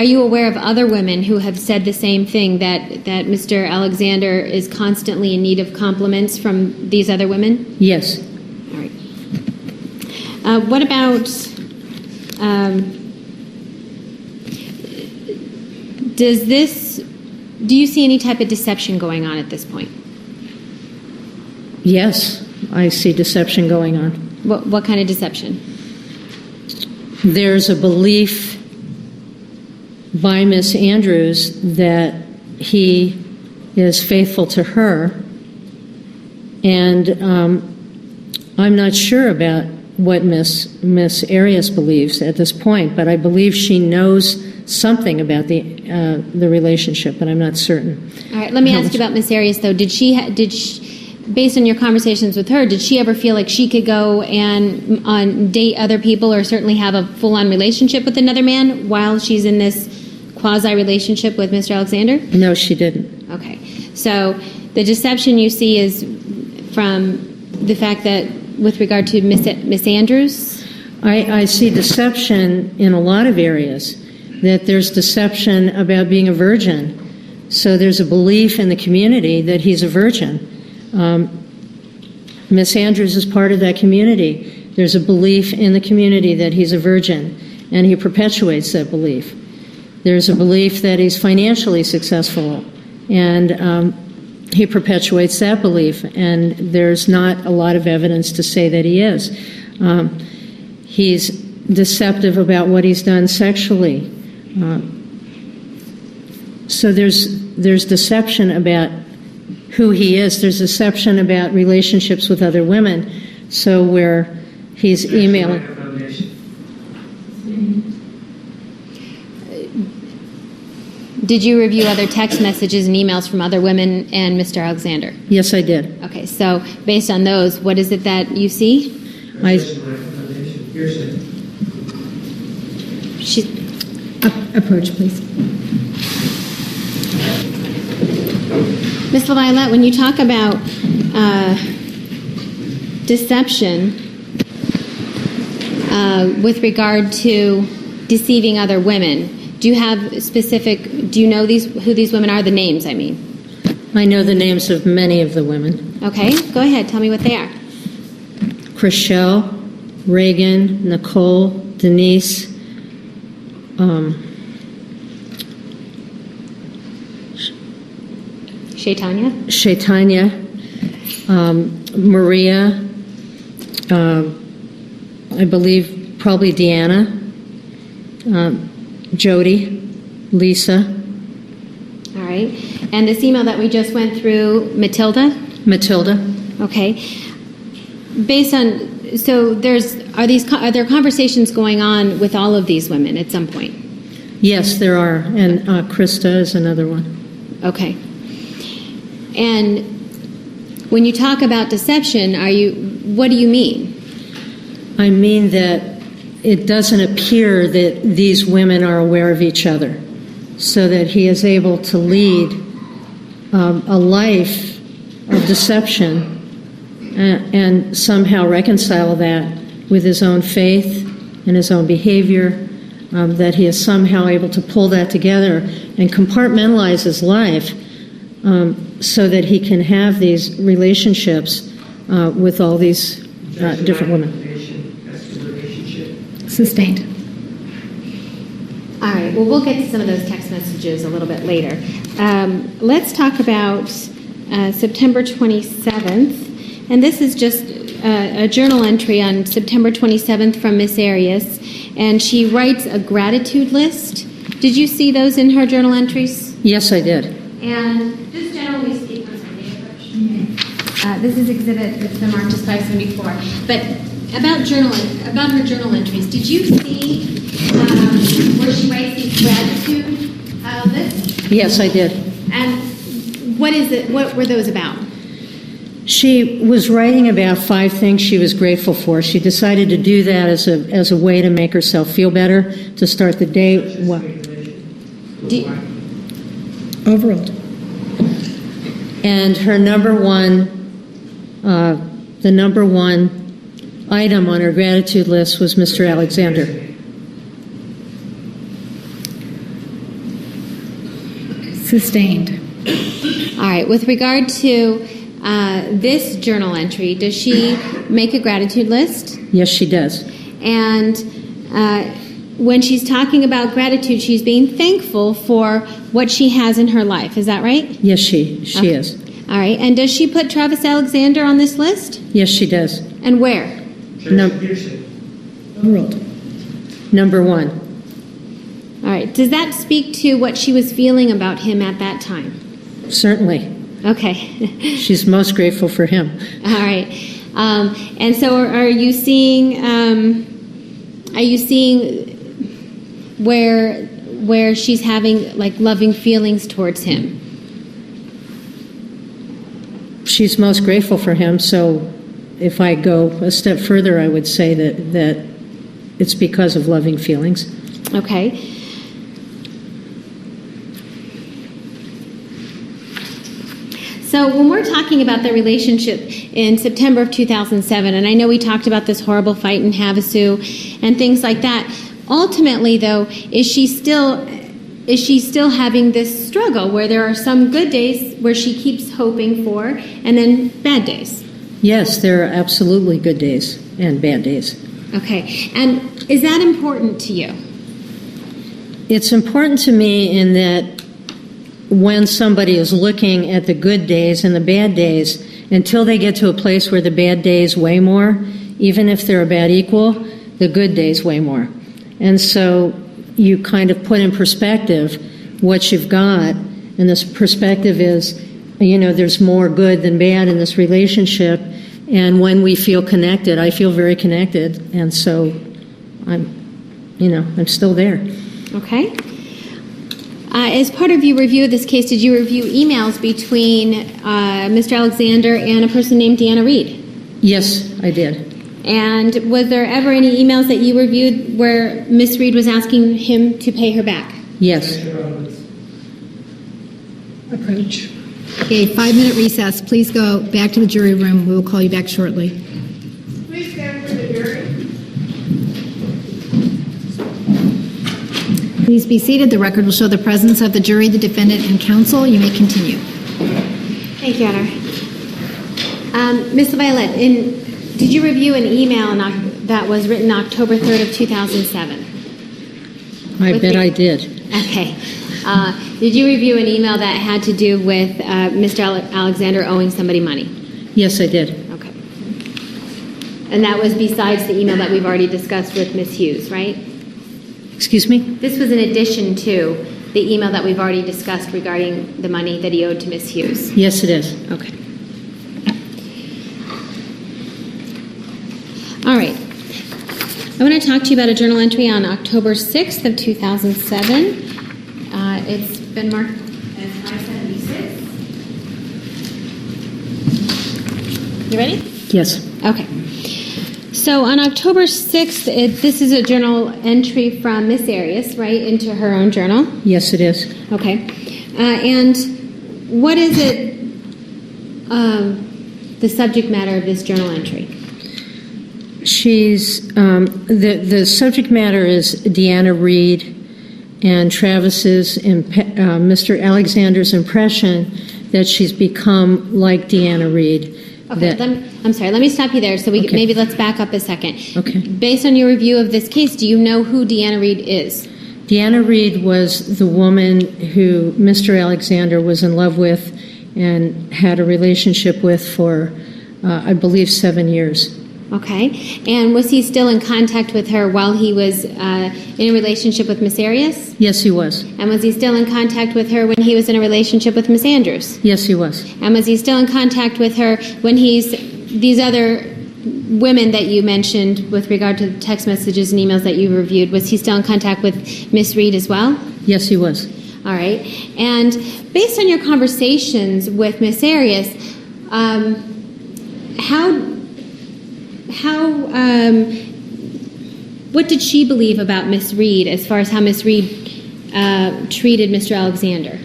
you aware of other women who have said the same thing, that Mr. Alexander is constantly in need of compliments from these other women? Yes. All right. What about, do you see any type of deception going on at this point? Yes, I see deception going on. What kind of deception? There's a belief by Miss Andrews that he is faithful to her, and I'm not sure about what Miss Arias believes at this point, but I believe she knows something about the relationship, but I'm not certain. All right, let me ask you about Miss Arias, though. Did she, based on your conversations with her, did she ever feel like she could go and date other people, or certainly have a full-on relationship with another man while she's in this quasi-relationship with Mr. Alexander? No, she didn't. Okay. So the deception you see is from the fact that, with regard to Miss Andrews? I see deception in a lot of areas, that there's deception about being a virgin. So there's a belief in the community that he's a virgin. Miss Andrews is part of that community. There's a belief in the community that he's a virgin, and he perpetuates that belief. There's a belief that he's financially successful, and he perpetuates that belief, and there's not a lot of evidence to say that he is. He's deceptive about what he's done sexually. So there's deception about who he is. There's deception about relationships with other women. So where he's emailing. Did you review other text messages and emails from other women and Mr. Alexander? Yes, I did. Okay, so based on those, what is it that you see? Approach, please. Ms. LaViolette, when you talk about deception with regard to deceiving other women, do you know who these women are, the names, I mean? I know the names of many of the women. Okay, go ahead, tell me what they are. Chriselle, Reagan, Nicole, Denise, Shaitanya, Maria, I believe probably Deanna, Jodi, Lisa. All right. And this email that we just went through, Matilda? Okay. Based on, so are there conversations going on with all of these women at some point? Yes, there are, and Krista is another one. Okay. And when you talk about deception, what do you mean? I mean that it doesn't appear that these women are aware of each other, so that he is able to lead a life of deception and somehow reconcile that with his own faith and his own behavior, that he is somehow able to pull that together and compartmentalize his life so that he can have these relationships with all these different women. Sustained. All right. Well, we'll get to some of those text messages a little bit later. Let's talk about September 27th. And this is just a journal entry on September 27th from Miss Arias. And she writes a gratitude list. Did you see those in her journal entries? Yes, I did. And just generally speaking, I'm sorry, may I approach? This is exhibit that's been marked as 574. But about her journal entries, did you see where she writes these gratitude lists? Yes, I did. And what is it? What were those about? She was writing about 5 things she was grateful for. She decided to do that as a way to make herself feel better, to start the day. Overruled. And her number one item on her gratitude list was Mr. Alexander. Sustained. All right. With regard to this journal entry, does she make a gratitude list? Yes, she does. And when she's talking about gratitude, she's being thankful for what she has in her life. Is that right? Yes, she is. All right. And does she put Travis Alexander on this list? Yes, she does. And where? Overruled. Number 1. All right. Does that speak to what she was feeling about him at that time? Certainly. Okay. She's most grateful for him. All right. And so are you seeing where she's having like loving feelings towards him? She's most grateful for him, so if I go a step further, I would say that it's because of loving feelings. Okay. So when we're talking about their relationship in September of 2007, and I know we talked about this horrible fight in Havasu and things like that, ultimately, though, is she still having this struggle where there are some good days where she keeps hoping for and then bad days? Yes, there are absolutely good days and bad days. Okay. And is that important to you? It's important to me in that when somebody is looking at the good days and the bad days, until they get to a place where the bad days weigh more, even if they're about equal, the good days weigh more. And so you kind of put in perspective what you've got, and this perspective is, there's more good than bad in this relationship, and when we feel connected, I feel very connected, and so I'm still there. Okay. As part of your review of this case, did you review emails between Mr. Alexander and a person named Deanna Reed? Yes, I did. And was there ever any emails that you reviewed where Miss Reed was asking him to pay her back? Yes. Approach. Okay, 5-minute recess. Please go back to the jury room. We will call you back shortly. Please stand for the jury. Please be seated. The record will show the presence of the jury, the defendant, and counsel. You may continue. Thank you, Honor. Ms. Violet, did you review an email that was written October 3rd of 2007? I bet I did. Okay. Did you review an email that had to do with Mr. Alexander owing somebody money? Yes, I did. Okay. And that was besides the email that we've already discussed with Ms. Hughes, right? Excuse me? This was in addition to the email that we've already discussed regarding the money that he owed to Ms. Hughes. Yes, it is. Okay. All right. I want to talk to you about a journal entry on October 6th of 2007. It's been marked as 576. You ready? Yes. Okay. So on October 6th, this is a journal entry from Miss Arias, right, into her own journal? Yes, it is. Okay. And what is it, the subject matter of this journal entry? She's, the subject matter is Deanna Reed and Travis's, Mr. Alexander's impression that she's become like Deanna Reed. Okay, I'm sorry, let me stop you there. So Okay. maybe let's back up a second. Okay. Based on your review of this case, do you know who Deanna Reed is? Deanna Reed was the woman who Mr. Alexander was in love with and had a relationship with for, I believe, 7 years. Okay. And was he still in contact with her while he was in a relationship with Miss Arias? Yes, he was. And was he still in contact with her when he was in a relationship with Miss Andrews? Yes, he was. And was he still in contact with her when these other women that you mentioned with regard to the text messages and emails that you reviewed, was he still in contact with Miss Reed as well? Yes, he was. All right. And based on your conversations with Miss Arias, what did she believe about Miss Reed as far as how Miss Reed treated Mr. Alexander?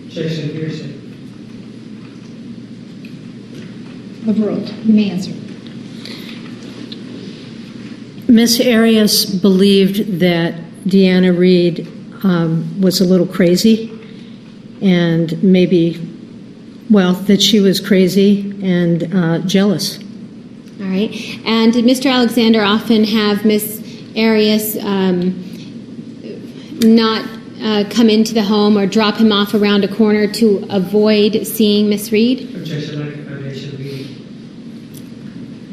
Objection, hearsay. Overruled. You may answer. Miss Arias believed that Deanna Reed was a little crazy, and maybe, well, that she was crazy and jealous. All right. And did Mr. Alexander often have Miss Arias not come into the home or drop him off around a corner to avoid seeing Miss Reed? Objection, lack of foundation, reading.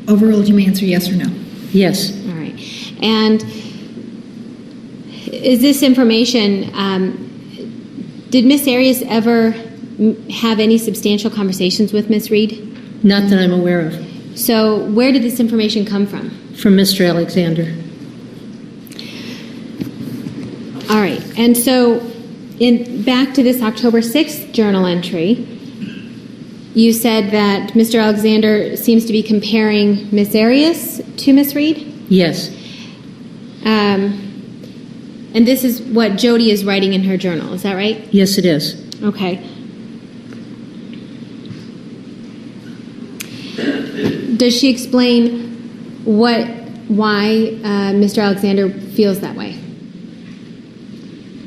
Overruled. You may answer yes or no. Yes. All right. And is this information, did Miss Arias ever have any substantial conversations with Miss Reed? Not that I'm aware of. So where did this information come from? From Mr. Alexander. All right. And so back to this October 6th journal entry, you said that Mr. Alexander seems to be comparing Miss Arias to Miss Reed? Yes. And this is what Jodi is writing in her journal, is that right? Yes, it is. Okay. Does she explain why Mr. Alexander feels that way?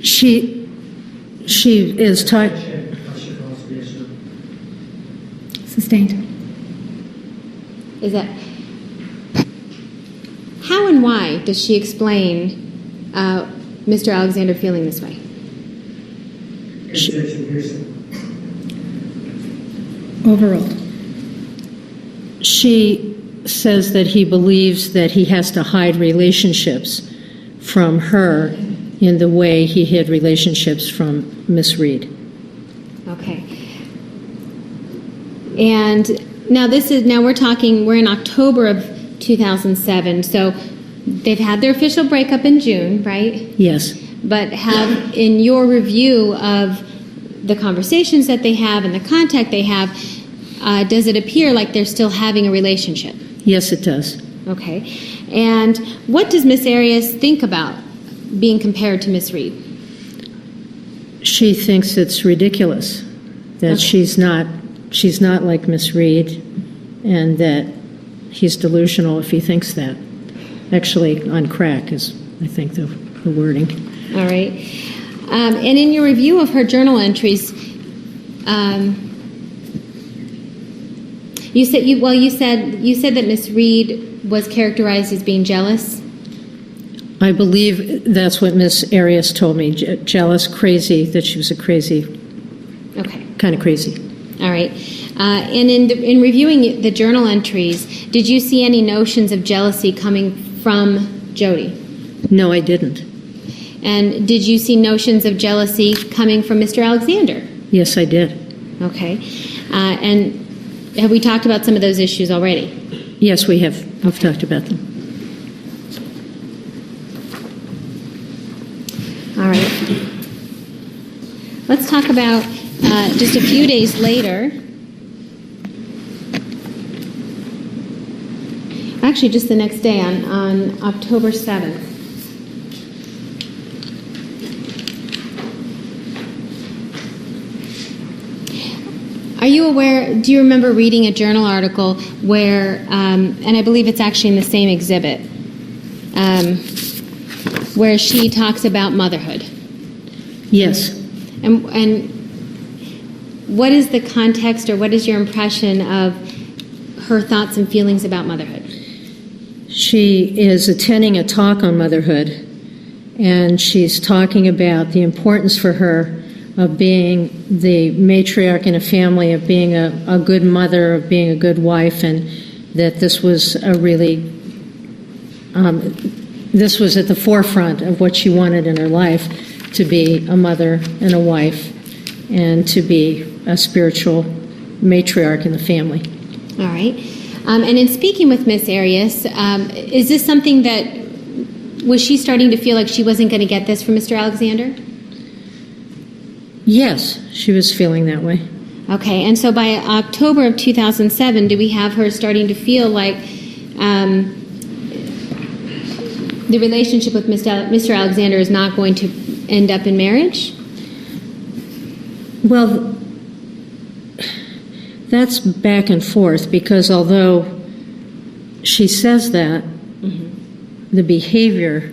She is talking. Objection, question calls for yes, no. Sustained. Is that how and why does she explain Mr. Alexander feeling this way? Objection, hearsay. Overruled. She says that he believes that he has to hide relationships from her in the way he hid relationships from Miss Reed. Okay. And now we're in October of 2007, so they've had their official breakup in June, right? Yes. But have, in your review of the conversations that they have and the contact they have, does it appear like they're still having a relationship? Yes, it does. Okay. And what does Miss Arias think about being compared to Miss Reed? She thinks it's ridiculous that Okay. she's not like Miss Reed, and that he's delusional if he thinks that. Actually, on crack is, I think, the wording. All right. And in your review of her journal entries, you said that Miss Reed was characterized as being jealous. I believe that's what Miss Arias told me. Jealous, crazy, that she was a crazy, Okay. kind of crazy. All right. And in reviewing the journal entries, did you see any notions of jealousy coming from Jodi? No, I didn't. And did you see notions of jealousy coming from Mr. Alexander? Yes, I did. Okay. And have we talked about some of those issues already? Yes, we have. We've talked about them. All right. Let's talk about just a few days later. Actually, just the next day on October 7th. Are you aware, do you remember reading a journal article where, and I believe it's actually in the same exhibit, where she talks about motherhood? Yes. And what is the context, or what is your impression of her thoughts and feelings about motherhood? She is attending a talk on motherhood, and she's talking about the importance for her of being the matriarch in a family, of being a good mother, of being a good wife, and that this was a really, this was at the forefront of what she wanted in her life, to be a mother and a wife, and to be a spiritual matriarch in the family. All right. And in speaking with Miss Arias, is this something that, was she starting to feel like she wasn't going to get this from Mr. Alexander? Yes, she was feeling that way. Okay, and so by October of 2007, do we have her starting to feel like the relationship with Mr. Alexander is not going to end up in marriage? Well, that's back and forth, because although she says that, the behavior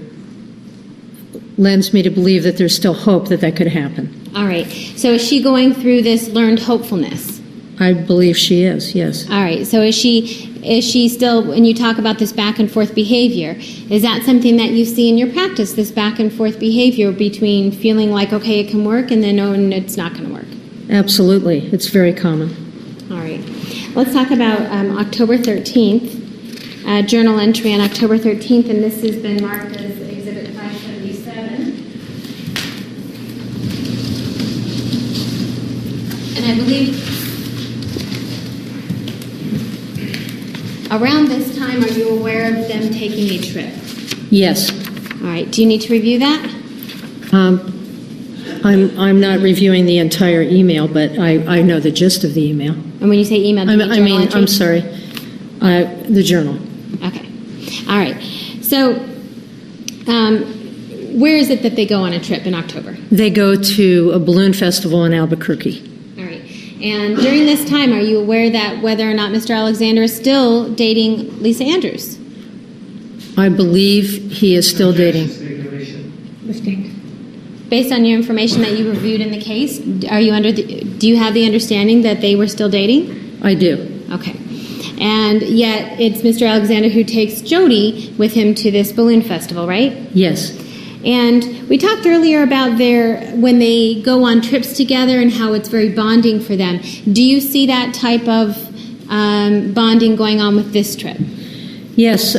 lends me to believe that there's still hope that that could happen. All right, so is she going through this learned hopefulness? I believe she is, yes. All right, so is she still, when you talk about this back and forth behavior, is that something that you see in your practice, this back and forth behavior between feeling like, okay, it can work, and then, oh, and it's not going to work? Absolutely, it's very common. All right, let's talk about October 13th, journal entry on October 13th, and this has been marked as Exhibit 577. And I believe around this time, are you aware of them taking a trip? Yes. All right, do you need to review that? I'm not reviewing the entire email, but I know the gist of the email. And when you say email, do you mean journal entry? I'm sorry, the journal. Okay. All right. So, where is it that they go on a trip in October? They go to a balloon festival in Albuquerque. All right. And during this time, are you aware that whether or not Mr. Alexander is still dating Lisa Andrews? I believe he is still dating. Based on your information that you reviewed in the case, are you do you have the understanding that they were still dating? I do. Okay. And yet it's Mr. Alexander who takes Jodi with him to this balloon festival, right? Yes. And we talked earlier about when they go on trips together and how it's very bonding for them. Do you see that type of bonding going on with this trip? Yes.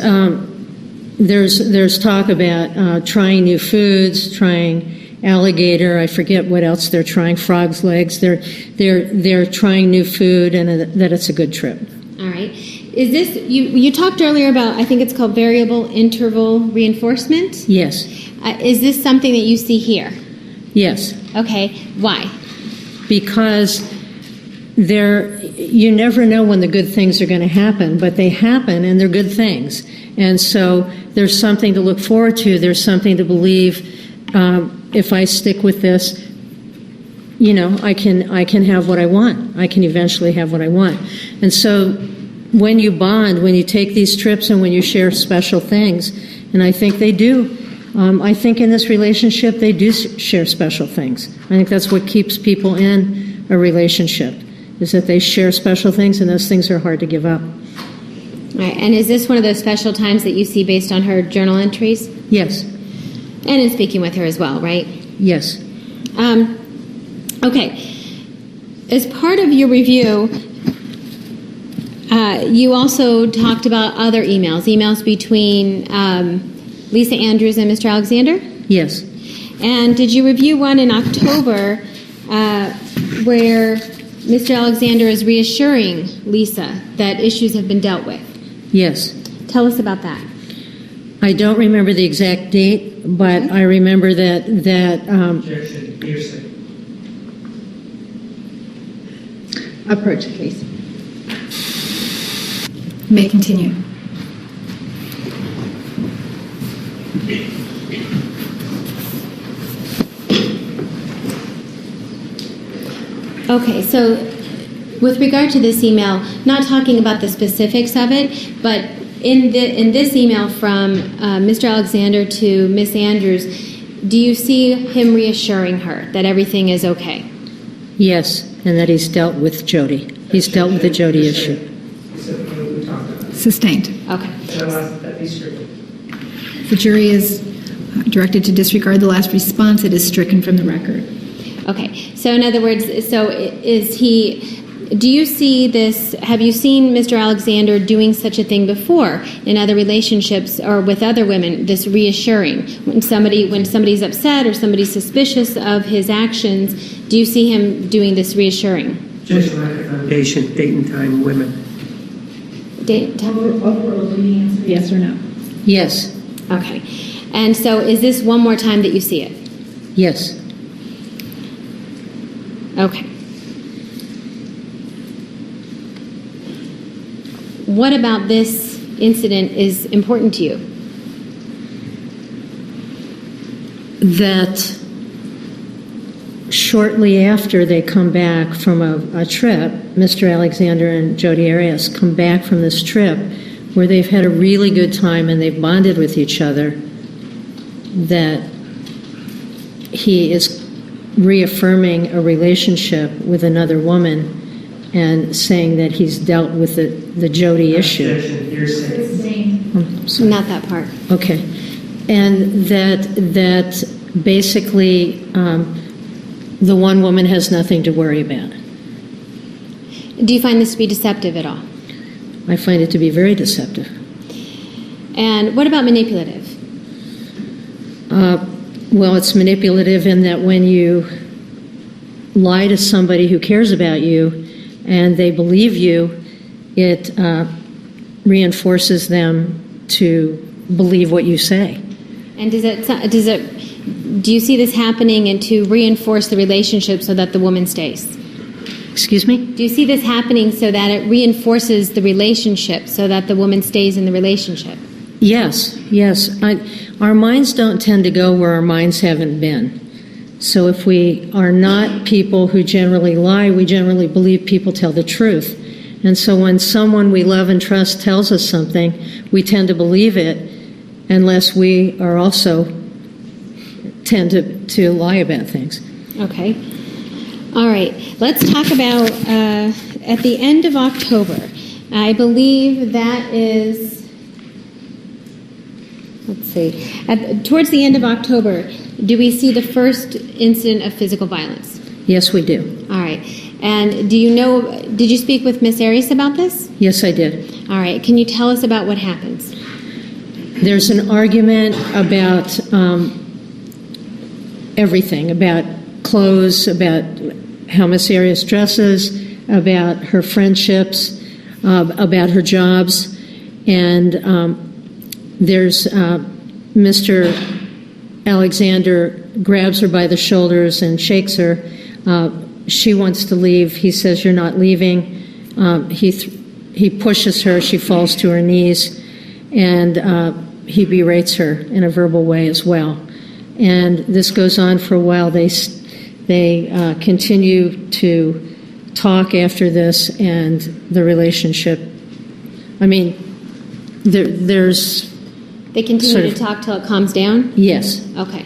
There's talk about trying new foods, trying alligator. I forget what else they're trying. Frog's legs. They're trying new food, and that it's a good trip. All right. Is this you talked earlier about? I think it's called variable interval reinforcement. Yes. Is this something that you see here? Yes. Okay. Why? Because you never know when the good things are going to happen, but they happen, and they're good things. And so there's something to look forward to. There's something to believe. If I stick with this, I can have what I want. I can eventually have what I want. And so when you bond, when you take these trips, and when you share special things, and I think they do. I think in this relationship they do share special things. I think that's what keeps people in a relationship, is that they share special things, and those things are hard to give up. All right. And is this one of those special times that you see based on her journal entries? Yes. And in speaking with her as well, right? Yes. Okay. As part of your review, you also talked about other emails between Lisa Andrews and Mr. Alexander? Yes. And did you review one in October where Mr. Alexander is reassuring Lisa that issues have been dealt with? Yes. Tell us about that. I don't remember the exact date, but I remember that Objection, hearsay. Approach, please. You may continue. Okay, so with regard to this email, not talking about the specifics of it, but in this email from Mr. Alexander to Miss Andrews, do you see him reassuring her that everything is okay? yes, and that he's dealt with Jodi. He's dealt with the Jodi issue. He said we talked about it. Sustained. Okay. That is stricken. The jury is directed to disregard the last response. It is stricken from the record. Okay. So in other words, so is he Do you see this, have you seen Mr. Alexander doing such a thing before in other relationships or with other women, this reassuring? When somebody's upset or somebody's suspicious of his actions, do you see him doing this reassuring? Just like a foundation, date and time, women. Yes or no? Yes, Okay. And so is this one more time that you see it? yes. Okay. What about this incident is important to you? That shortly after they come back from a trip, Mr. Alexander and Jodi Arias come back from this trip where they've had a really good time and they've bonded with each other, that he is reaffirming a relationship with another woman and saying that he's dealt with the Jodi issue. Objection, hearsay. Not that part. Okay. And that basically the one woman has nothing to worry about. Do you find this to be deceptive at all? I find it to be very deceptive. And what about manipulative? Well, it's manipulative in that when you lie to somebody who cares about you and they believe you, it reinforces them to believe what you say. And do you see this happening and to reinforce the relationship so that the woman stays? Excuse me? Do you see this happening so that it reinforces the relationship so that the woman stays in the relationship? Yes, yes. Our minds don't tend to go where our minds haven't been. So if we are not people who generally lie, we generally believe people tell the truth. And so when someone we love and trust tells us something, we tend to believe it unless we are also tend to lie about things. Okay. All right. Let's talk about at the end of October. I believe that is, let's see, towards the end of October, do we see the first incident of physical violence? Yes, we do. All right. And do you know, did you speak with Miss Arias about this? Yes, I did. All right. Can you tell us about what happens? There's an argument about everything, about clothes, about how Miss Arias dresses, about her friendships, about her jobs. And there's Mr. Alexander grabs her by the shoulders and shakes her. She wants to leave. He says, "You're not leaving." He pushes her. She falls to her knees, and he berates her in a verbal way as well. And this goes on for a while. They continue to talk after this, and the relationship. I mean, there's. They continue Sort to of- talk till it calms down? Yes. Okay.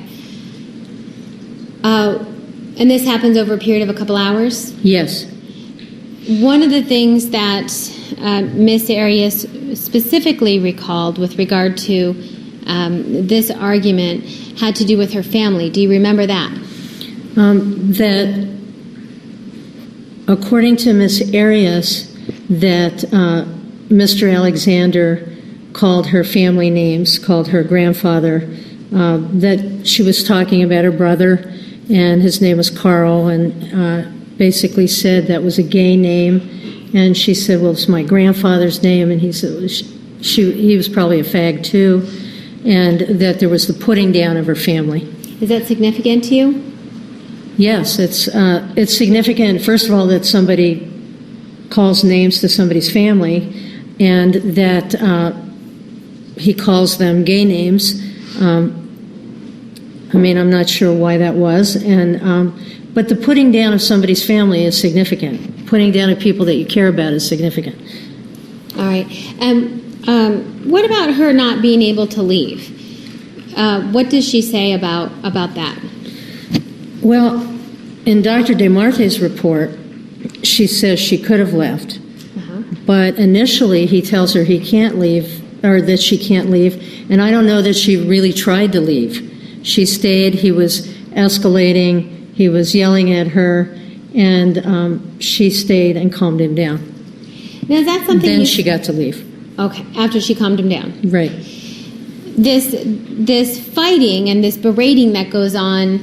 And this happens over a period of a couple hours? Yes. One of the things that Miss Arias specifically recalled with regard to this argument had to do with her family. Do you remember that? That according to Miss Arias, that Mr. Alexander called her family names, called her grandfather, that she was talking about her brother, and his name was Carl, and basically said that was a gay name. And she said, "Well, it's my grandfather's name," and he said he was probably a fag too, and that there was the putting down of her family. Is that significant to you? Yes, it's significant, first of all, that somebody calls names to somebody's family, and that he calls them gay names. I mean, I'm not sure why that was, but the putting down of somebody's family is significant. Putting down of people that you care about is significant. All right. What about her not being able to leave? What does she say about that? Well, in Dr. DeMarte's report, she says she could have left. But initially, he tells her he can't leave, or that she can't leave, and I don't know that she really tried to leave. She stayed. He was escalating. He was yelling at her, and she stayed and calmed him down. Now, is that something Then you... she got to leave. Okay, after she calmed him down. Right. This fighting and this berating that goes on,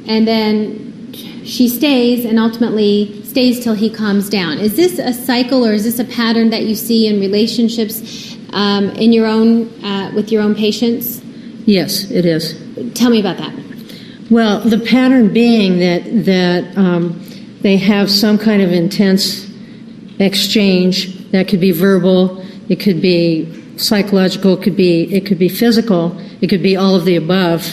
and then she stays and ultimately stays till he calms down. Is this a cycle, or is this a pattern that you see in relationships in your own with your own patients? Yes, it is. Tell me about that. Well, the pattern being that they have some kind of intense exchange that could be verbal, it could be psychological, it could be physical, it could be all of the above,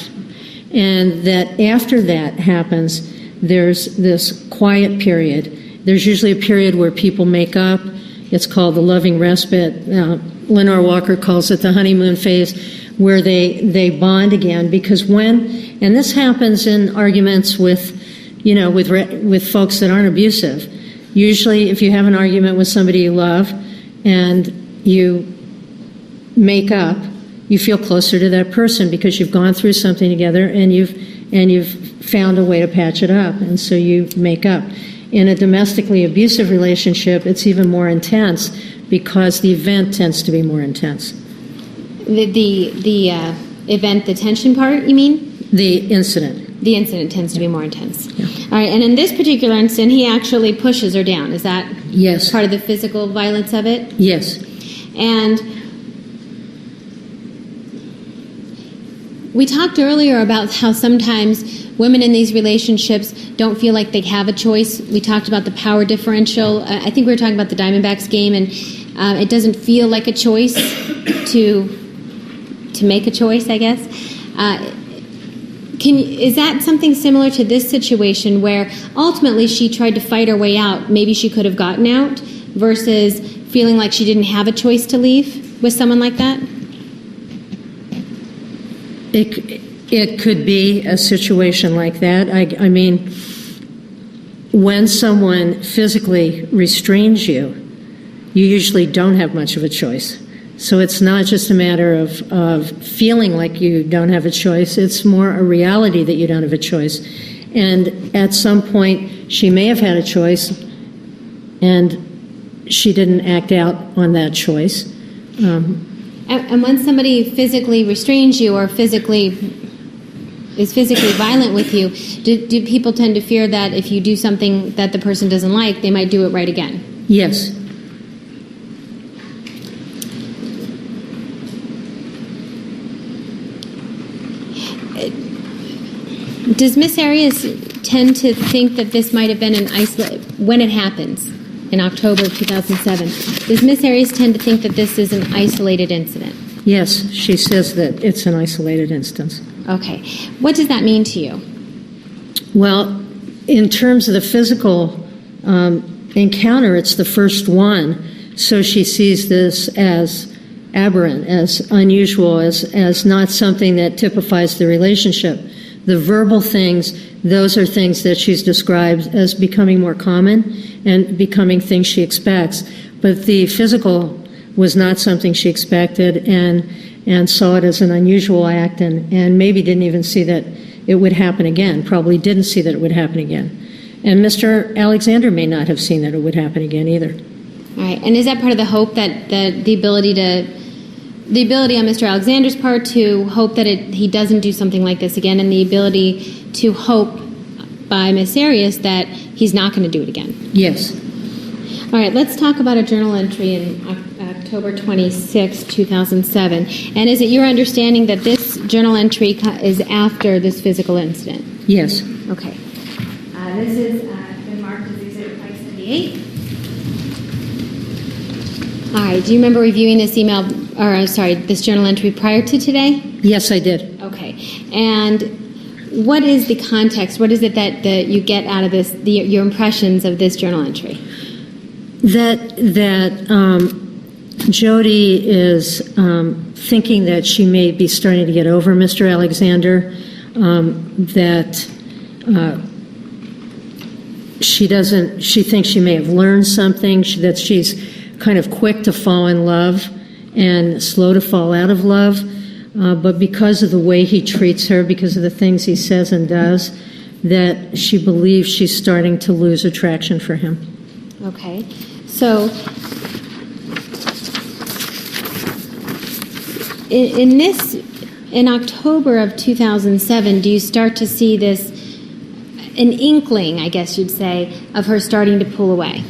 and that after that happens, there's this quiet period. There's usually a period where people make up. It's called the loving respite. Lenore Walker calls it the honeymoon phase, where they bond again. Because and this happens in arguments with folks that aren't abusive. Usually, if you have an argument with somebody you love and you make up, you feel closer to that person because you've gone through something together and you've found a way to patch it up, and so you make up. In a domestically abusive relationship, it's even more intense because the event tends to be more intense. The event, the tension part, you mean? The incident. The incident tends to be more intense. Yeah. All right, and in this particular incident, he actually pushes her down. Is that Yes. part of the physical violence of it? Yes. And we talked earlier about how sometimes women in these relationships don't feel like they have a choice. We talked about the power differential. I think we were talking about the Diamondbacks game, and it doesn't feel like a choice to make a choice, I guess. Is that something similar to this situation where ultimately she tried to fight her way out? Maybe she could have gotten out versus feeling like she didn't have a choice to leave with someone like that? It could be a situation like that. I mean, when someone physically restrains you, you usually don't have much of a choice. So it's not just a matter of feeling like you don't have a choice. It's more a reality that you don't have a choice. And at some point, she may have had a choice, and she didn't act out on that choice. And when somebody physically restrains you or is physically violent with you, do people tend to fear that if you do something that the person doesn't like, they might do it right again? Yes. Does Miss Arias tend to think that this might have been when it happens in October of 2007, does Miss Arias tend to think that this is an isolated incident? Yes, she says that it's an isolated instance. Okay. What does that mean to you? Well, in terms of the physical encounter, it's the first one, so she sees this as aberrant, as unusual, as not something that typifies the relationship. The verbal things, those are things that she's described as becoming more common and becoming things she expects. But the physical was not something she expected and saw it as an unusual act and maybe didn't even see that it would happen again, probably didn't see that it would happen again. And Mr. Alexander may not have seen that it would happen again either. All right. And is that part of the hope that the ability on Mr. Alexander's part to hope that he doesn't do something like this again, and the ability to hope by Miss Arias that he's not going to do it again? Yes. All right, let's talk about a journal entry in October 26, 2007. And is it your understanding that this journal entry is after this physical incident? Yes. Okay. This has been marked as Exhibit 578. All right, do you remember reviewing this this journal entry prior to today? Yes, I did. Okay. And what is the context? What is it that you get out of this, your impressions of this journal entry? That Jodi is thinking that she may be starting to get over Mr. Alexander, that she thinks she may have learned something, that she's kind of quick to fall in love and slow to fall out of love, but because of the way he treats her, because of the things he says and does, that she believes she's starting to lose attraction for him. Okay. So, in October of 2007, do you start to see this, an inkling, I guess you'd say, of her starting to pull away?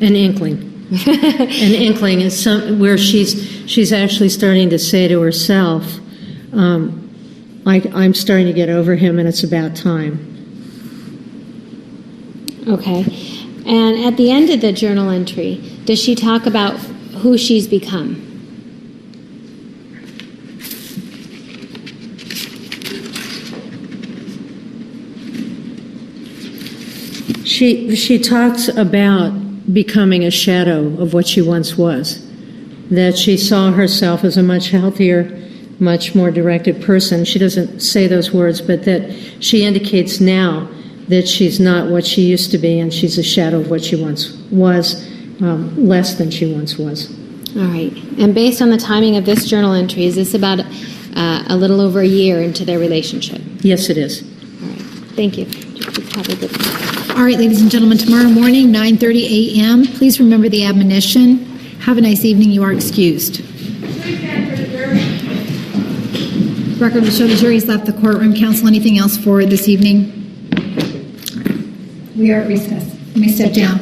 An inkling. An inkling is where she's actually starting to say to herself, I'm starting to get over him and it's about time. Okay. And at the end of the journal entry, does she talk about who she's become? She talks about becoming a shadow of what she once was, that she saw herself as a much healthier, much more directed person. She doesn't say those words, but that she indicates now that she's not what she used to be and she's a shadow of what she once was, less than she once was. All right. And based on the timing of this journal entry, is this about a little over a year into their relationship? Yes, it is. All right. Thank you. Probably good. All right, ladies and gentlemen, tomorrow morning, 9:30 a.m., please remember the admonition. Have a nice evening. You are excused. Please stand for the jury. Record will show the jury has left the courtroom. Counsel, anything else for this evening? We are at recess. Let me step down.